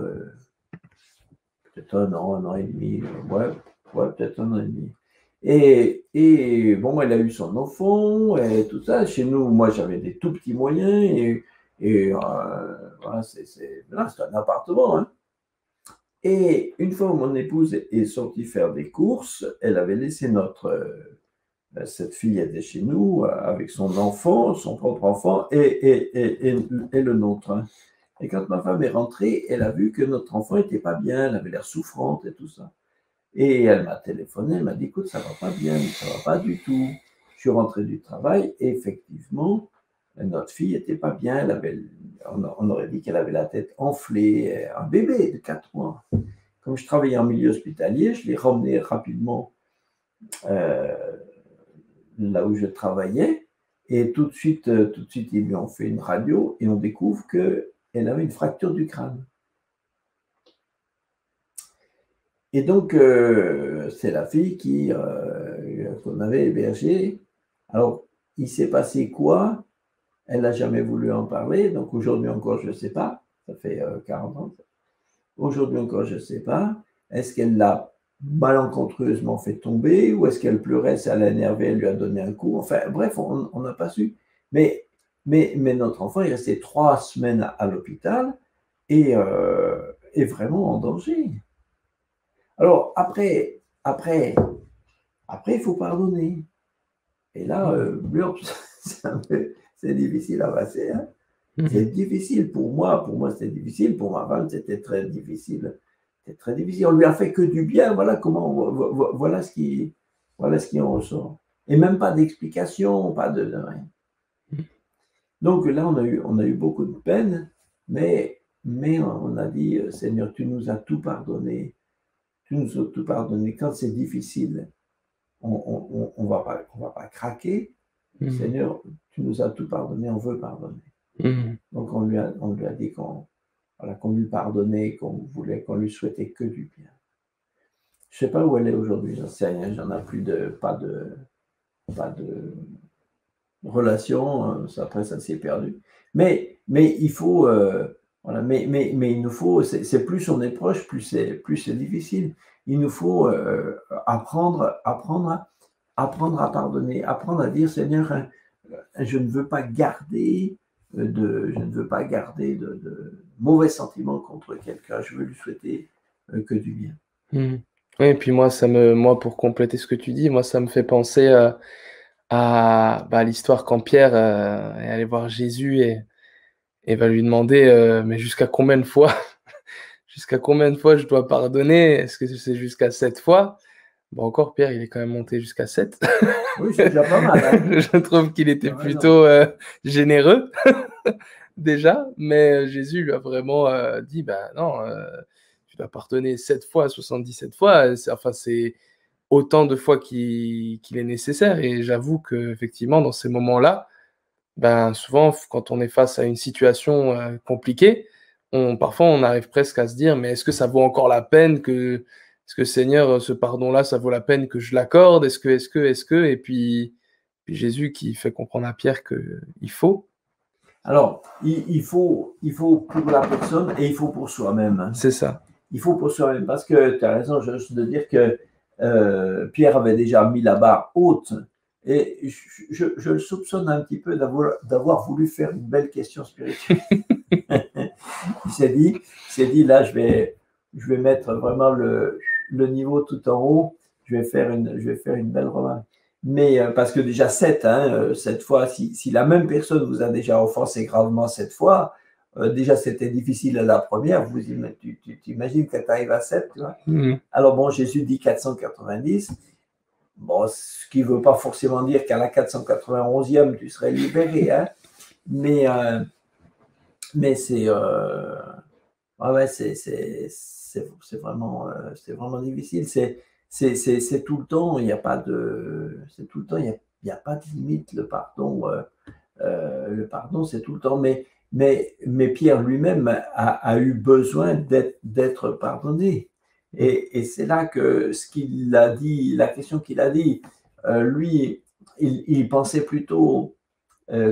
peut-être un an et demi, ouais, peut-être un an et demi. Et bon, elle a eu son enfant et tout ça. Chez nous, moi, j'avais des tout petits moyens et voilà, c'est un appartement. Hein. Et une fois où mon épouse est sortie faire des courses, elle avait laissé cette fille était chez nous avec son enfant, son propre enfant et le nôtre. Hein. Et quand ma femme est rentrée, elle a vu que notre enfant n'était pas bien, elle avait l'air souffrante et tout ça. Et elle m'a téléphoné, elle m'a dit, écoute, ça va pas bien, ça va pas du tout. Je suis rentré du travail et effectivement, notre fille était pas bien, on aurait dit qu'elle avait la tête enflée, un bébé de 4 mois. Comme je travaillais en milieu hospitalier, je l'ai ramené rapidement là où je travaillais et tout de suite, ils lui ont fait une radio et on découvre qu'elle avait une fracture du crâne. Et donc, c'est la fille qu'on avait hébergée. Alors, il s'est passé quoi? Elle n'a jamais voulu en parler. Donc, aujourd'hui encore, je ne sais pas. Ça fait 40 ans. Aujourd'hui encore, je ne sais pas. Est-ce qu'elle l'a malencontreusement fait tomber ou est-ce qu'elle pleurait, ça l'a énervé, elle lui a donné un coup? Enfin, bref, on n'a pas su. Mais notre enfant est resté 3 semaines à l'hôpital et est vraiment en danger. Alors, après, il faut pardonner. Et là, c'est difficile à passer. Hein. C'est difficile pour moi. Pour moi, c'était difficile. Pour ma femme, c'était très difficile. C'était très difficile. On lui a fait que du bien. Voilà ce qui en ressort. Et même pas d'explication, pas de rien. Donc là, on a eu beaucoup de peine, mais on a dit, Seigneur, tu nous as tout pardonné. Tu nous as tout pardonné. Quand c'est difficile, on va pas craquer. Seigneur, tu nous as tout pardonné, on veut pardonner. Donc on lui a dit qu'on lui pardonnait, qu'on lui souhaitait que du bien. Je ne sais pas où elle est aujourd'hui, j'en sais rien, pas de relation, après ça s'est perdu. Mais il faut, voilà, mais il nous faut, c'est plus on est proche, plus c'est difficile. Il nous faut apprendre à pardonner, apprendre à dire, Seigneur, je ne veux pas garder de mauvais sentiments contre quelqu'un. Je veux lui souhaiter que du bien. Oui, et puis moi, pour compléter ce que tu dis, moi, ça me fait penser à l'histoire quand Pierre est allé voir Jésus et va lui demander, mais jusqu'à combien de fois je dois pardonner? Est-ce que c'est jusqu'à 7 fois? Bon, encore Pierre, il est quand même monté jusqu'à 7. Oui, c'est déjà pas mal. Hein. Je trouve qu'il était plutôt généreux déjà, mais Jésus lui a vraiment dit, non, tu dois pardonner 7 fois, 77 fois. C'est autant de fois qu'il est nécessaire. Et j'avoue qu'effectivement, dans ces moments-là, souvent, quand on est face à une situation compliquée, parfois on arrive presque à se dire, mais est-ce que ça vaut encore la peine est-ce que Seigneur, ce pardon-là, ça vaut la peine que je l'accorde? Est-ce que? Et puis Jésus qui fait comprendre à Pierre qu'il faut. Alors, il faut pour la personne et il faut pour soi-même. Hein. C'est ça. Il faut pour soi-même, parce que tu as raison de dire que Pierre avait déjà mis la barre haute. Et je le soupçonne un petit peu d'avoir voulu faire une belle question spirituelle. Il s'est dit, là, je vais mettre vraiment le niveau tout en haut. Je vais faire une belle remarque. Mais parce que déjà 7 fois, si la même personne vous a déjà offensé gravement 7 fois, déjà c'était difficile à la première, tu imagines que tu arrives à 7, tu vois. Alors bon, Jésus dit 490. Bon, ce qui ne veut pas forcément dire qu'à la 491e, tu serais libéré, hein. Mais c'est vraiment difficile. C'est tout le temps, il n'y a pas de limite, le pardon. Le pardon, c'est tout le temps. Mais Pierre lui-même a eu besoin d'être pardonné. Et c'est là que ce qu'il a dit, la question qu'il a dit, lui, il pensait plutôt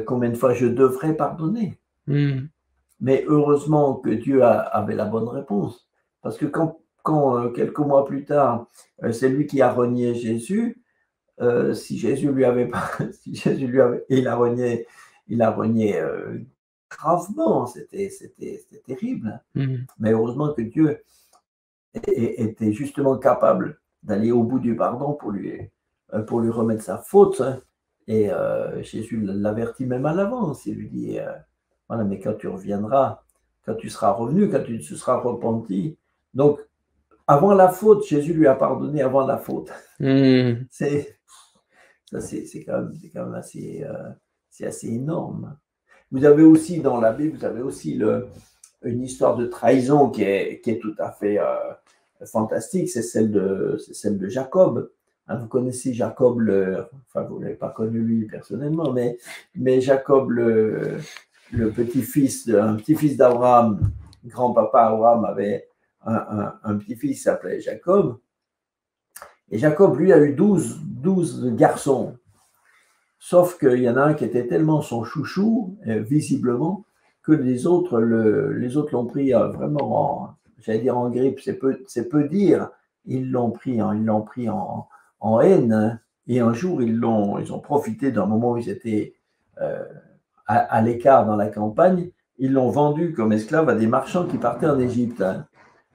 combien de fois je devrais pardonner. Mais heureusement que Dieu avait la bonne réponse. Parce que quand quelques mois plus tard, c'est lui qui a renié Jésus, si Jésus lui avait pas, si Jésus lui avait, il a renié gravement, c'était terrible. Mais heureusement que Dieu était justement capable d'aller au bout du pardon pour lui remettre sa faute. Et Jésus l'avertit même à l'avance. Il lui dit, voilà, mais quand tu reviendras, quand tu seras revenu, quand tu te seras repenti. Donc, avant la faute, Jésus lui a pardonné avant la faute. C'est quand même assez, c'est assez énorme. Vous avez aussi, dans la Bible, vous avez aussi une histoire de trahison qui est tout à fait fantastique, c'est celle de Jacob. Hein, vous connaissez Jacob, enfin vous ne l'avez pas connu lui personnellement, mais Jacob, le petit-fils d'Abraham, grand-papa Abraham avait un petit-fils qui s'appelait Jacob. Et Jacob, lui, a eu 12 garçons. Sauf qu'il y en a un qui était tellement son chouchou, visiblement, que les autres l'ont pris vraiment, j'allais dire en grippe, c'est peu dire, ils l'ont pris en haine. Hein. Et un jour, ils ont profité d'un moment où ils étaient à l'écart dans la campagne, ils l'ont vendu comme esclave à des marchands qui partaient en Égypte. Hein.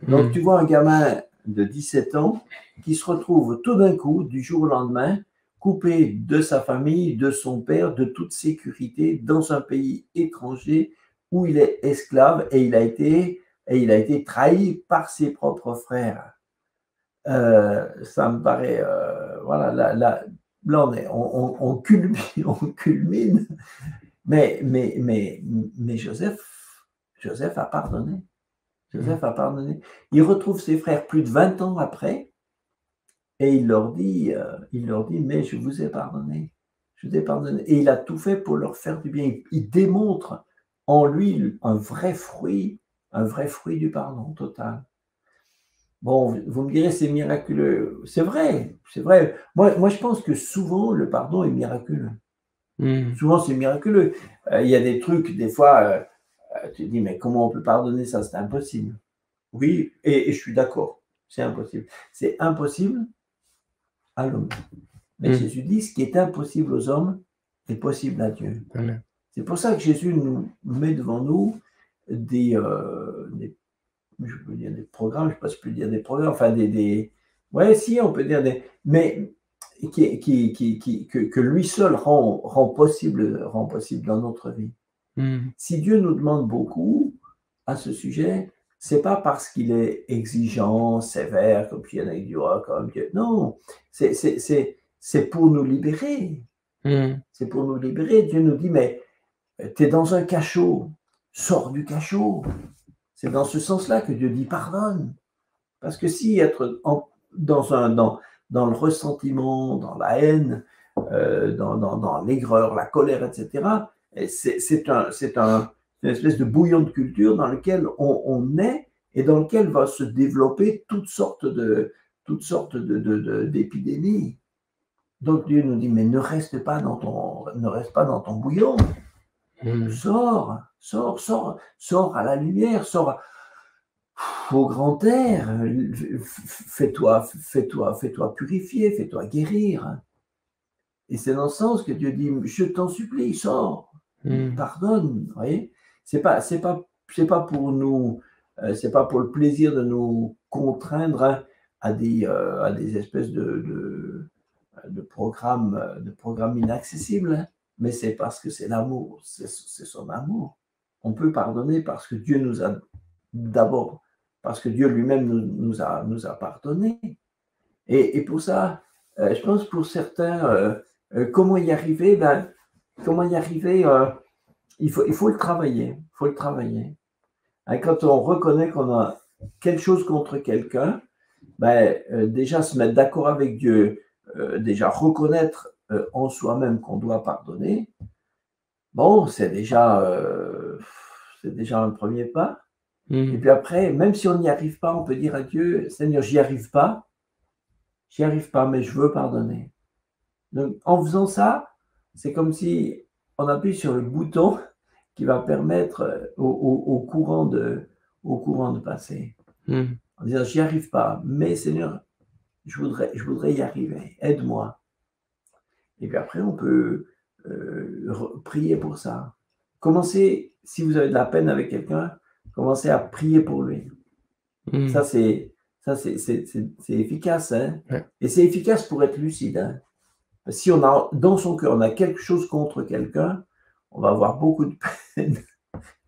Donc, tu vois un gamin de 17 ans qui se retrouve tout d'un coup, du jour au lendemain, coupé de sa famille, de son père, de toute sécurité, dans un pays étranger où il est esclave et il a été trahi par ses propres frères. Ça me paraît, voilà, là on culmine. Mais Joseph a pardonné. Joseph a pardonné. Il retrouve ses frères plus de 20 ans après et il leur dit, mais je vous ai pardonné. Je vous ai pardonné. Et il a tout fait pour leur faire du bien. Il démontre en lui un vrai fruit du pardon total. Bon, vous me direz, c'est miraculeux. C'est vrai, c'est vrai. Moi, je pense que souvent, le pardon est miraculeux. Souvent, c'est miraculeux. Il y a des trucs, des fois, tu te dis, mais comment on peut pardonner ça? C'est impossible. Oui, et je suis d'accord, c'est impossible. C'est impossible à l'homme. Mais Jésus dit, ce qui est impossible aux hommes est possible à Dieu. C'est pour ça que Jésus nous met devant nous je peux dire des programmes, je ne sais pas si je peux dire des programmes, enfin ouais, si, on peut dire mais que lui seul rend possible dans notre vie. Si Dieu nous demande beaucoup à ce sujet, c'est pas parce qu'il est exigeant, sévère, comme il y en a qui disent, oh, comme Dieu. Non, c'est pour nous libérer. C'est pour nous libérer. Dieu nous dit, mais tu es dans un cachot, sors du cachot. C'est dans ce sens-là que Dieu dit pardonne. Parce que si être dans le ressentiment, dans la haine, dans l'aigreur, la colère, etc., c'est une espèce de bouillon de culture dans lequel on est et dans lequel va se développer toutes sortes d'épidémies. Donc Dieu nous dit, mais ne reste pas dans ton bouillon. Sors à la lumière, sors au grand air, fais-toi purifier, fais-toi guérir. Et c'est dans ce sens que Dieu dit, je t'en supplie, sors, pardonne. Vous voyez, c'est pas pour nous, c'est pas pour le plaisir de nous contraindre à des espèces de programmes inaccessibles. Mais c'est parce que c'est l'amour, c'est son amour. On peut pardonner parce que Dieu nous a d'abord, parce que Dieu lui-même nous a pardonné. Et pour ça, je pense pour certains, comment y arriver? Il faut le travailler. Il faut le travailler. Et quand on reconnaît qu'on a quelque chose contre quelqu'un, déjà se mettre d'accord avec Dieu, déjà reconnaître en soi-même qu'on doit pardonner, bon, c'est déjà un premier pas. Et puis après, même si on n'y arrive pas, on peut dire à Dieu, Seigneur, j'y arrive pas, mais je veux pardonner. Donc, en faisant ça, c'est comme si on appuie sur le bouton qui va permettre au courant de passer. En disant, j'y arrive pas, mais Seigneur, je voudrais y arriver, aide-moi. Et puis après, on peut prier pour ça. Commencez, si vous avez de la peine avec quelqu'un, commencez à prier pour lui. Ça, c'est efficace. Hein? Ouais. Et c'est efficace pour être lucide. Hein? Si on a dans son cœur, on a quelque chose contre quelqu'un, on va avoir beaucoup de peine.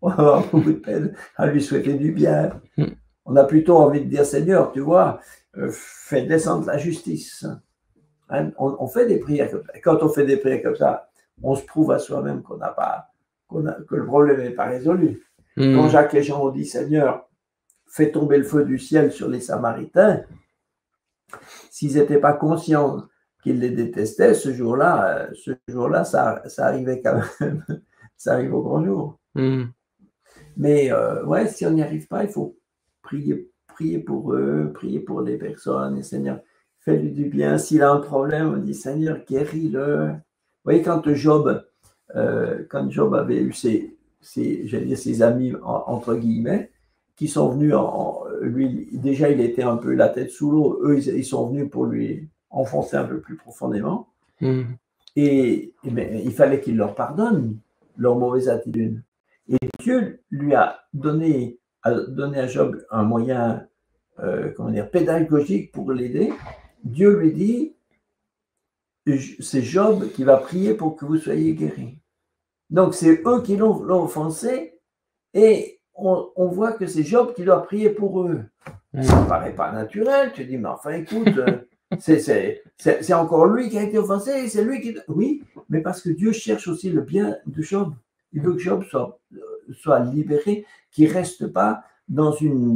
On va avoir beaucoup de peine à lui souhaiter du bien. On a plutôt envie de dire, Seigneur, tu vois, fais descendre la justice. Hein? On fait des prières comme ça. Et quand on fait des prières comme ça, on se prouve à soi-même que le problème n'est pas résolu. Quand Jacques et Jean ont dit, Seigneur, fais tomber le feu du ciel sur les Samaritains, s'ils n'étaient pas conscients qu'ils les détestaient, ce jour-là, ça arrivait quand même. Ça arrive au grand jour. Mais ouais, si on n'y arrive pas, il faut prier pour eux, prier pour les personnes. Et Seigneur, fais-lui du bien. S'il a un problème, on dit, Seigneur, guéris-le. Vous voyez, quand Job avait eu ses amis, entre guillemets, qui sont venus, lui, déjà, il était un peu la tête sous l'eau. Eux, ils sont venus pour lui enfoncer un peu plus profondément. Et il fallait qu'il leur pardonne leur mauvaise attitude. Et Dieu lui a donné à Job un moyen pédagogique pour l'aider. Dieu lui dit, c'est Job qui va prier pour que vous soyez guéris. Donc, c'est eux qui l'ont offensé et on voit que c'est Job qui doit prier pour eux. Ça ne paraît pas naturel. Tu dis, mais enfin, écoute, c'est encore lui qui a été offensé, c'est lui qui... Oui, mais parce que Dieu cherche aussi le bien de Job. Il veut que Job soit libéré, qu'il ne reste pas dans une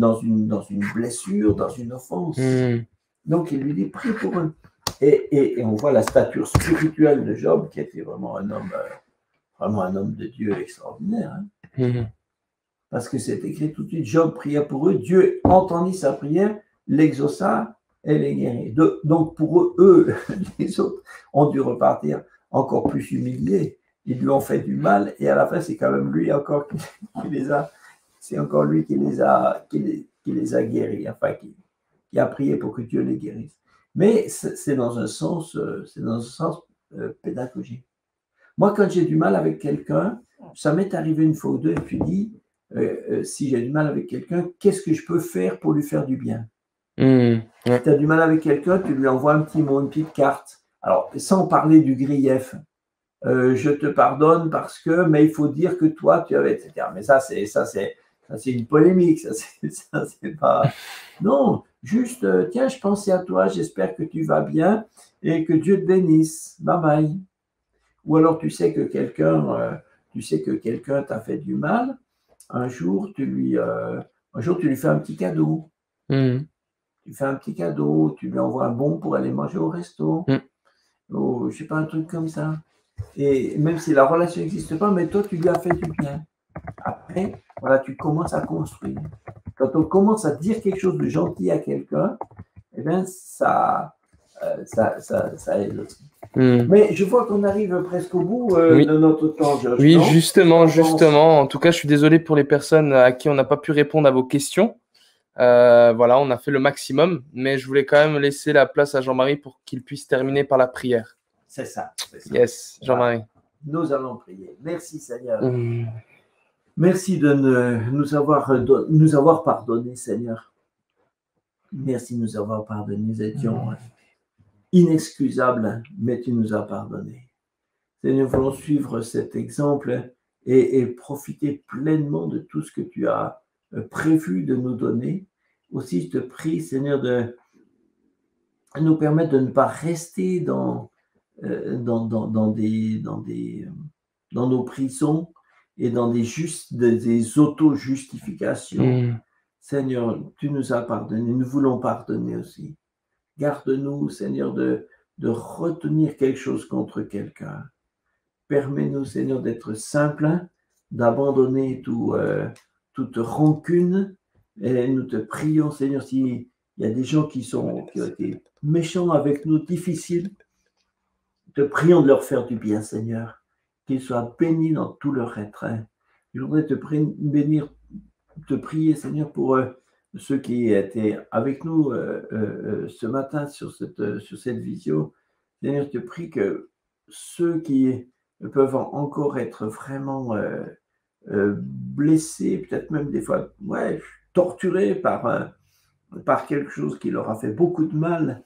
blessure, dans une offense. Donc, il lui dit, prie pour eux. Et on voit la stature spirituelle de Job, qui était vraiment un homme de Dieu extraordinaire. Hein. Parce que c'est écrit tout de suite, Job pria pour eux, Dieu entendit sa prière, l'exauça et les guérit. Donc pour eux, les autres ont dû repartir encore plus humiliés. Ils lui ont fait du mal et à la fin, c'est quand même lui encore qui les a guéris, enfin qui a prié pour que Dieu les guérisse. Mais c'est dans un sens pédagogique. Moi, quand j'ai du mal avec quelqu'un, ça m'est arrivé une fois ou deux, et puis dit, si j'ai du mal avec quelqu'un, qu'est-ce que je peux faire pour lui faire du bien? Si tu as du mal avec quelqu'un, tu lui envoies un petit mot, une petite carte. Alors, sans parler du grief, je te pardonne parce que, mais il faut dire que toi, tu avais, etc. Mais ça, c'est une polémique. Ça, c'est pas... Non, juste, tiens, je pensais à toi, j'espère que tu vas bien et que Dieu te bénisse. Bye bye. Ou alors, tu sais que quelqu'un t'a fait du mal. Un jour, tu lui fais un petit cadeau. Tu fais un petit cadeau, tu lui envoies un bon pour aller manger au resto. Ou, je sais pas, un truc comme ça. Et même si la relation n'existe pas, mais toi, tu lui as fait du bien. Après, voilà, tu commences à construire. Quand on commence à dire quelque chose de gentil à quelqu'un, eh bien, ça aide aussi. Mais je vois qu'on arrive presque au bout de notre temps, Josh. Oui, justement. En tout cas, je suis désolé pour les personnes à qui on n'a pas pu répondre à vos questions. Voilà, on a fait le maximum, mais je voulais quand même laisser la place à Jean-Marie pour qu'il puisse terminer par la prière. C'est ça. Yes, Jean-Marie. Nous allons prier. Merci, Seigneur. Merci de nous avoir pardonné, Seigneur. Merci de nous avoir pardonné. Nous étions inexcusables, mais tu nous as pardonné. Seigneur, nous voulons suivre cet exemple et profiter pleinement de tout ce que tu as prévu de nous donner. Aussi, je te prie, Seigneur, de nous permettre de ne pas rester dans nos prisons et dans des auto-justifications. Seigneur, tu nous as pardonné, nous voulons pardonner aussi. Garde-nous, Seigneur, de retenir quelque chose contre quelqu'un. Permets-nous, Seigneur, d'être simples, d'abandonner toute rancune. Et nous te prions, Seigneur, s'il y a des gens qui ont été méchants avec nous, difficiles, te prions de leur faire du bien, Seigneur, qu'ils soient bénis dans tout leur être. Je voudrais te prier, Seigneur, pour ceux qui étaient avec nous ce matin sur cette visio. Seigneur, je te prie que ceux qui peuvent encore être vraiment blessés, peut-être même des fois torturés par quelque chose qui leur a fait beaucoup de mal,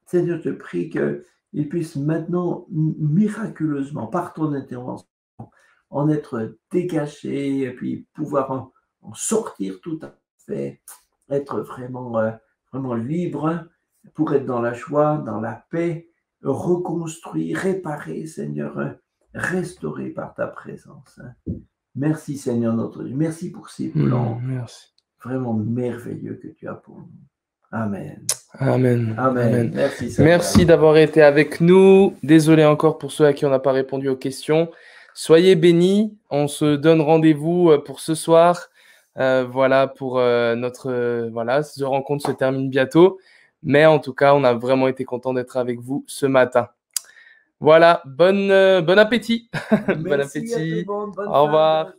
Seigneur, je te prie qu'ils puissent maintenant miraculeusement, par ton intervention, en être dégagés et puis pouvoir en sortir tout à fait, être vraiment libre pour être dans la joie, dans la paix, reconstruit, réparé, Seigneur, restauré par ta présence. Merci, Seigneur notre Dieu. Merci pour ces plans vraiment merveilleux que tu as pour nous. Amen. Amen. Amen. Merci, Seigneur. Merci d'avoir été avec nous. Désolé encore pour ceux à qui on n'a pas répondu aux questions. Soyez bénis. On se donne rendez-vous pour ce soir. Voilà, pour cette rencontre se termine bientôt. Mais en tout cas, on a vraiment été content d'être avec vous ce matin. Voilà, bon appétit. Merci bon appétit. À tout le monde. Bonne Au revoir.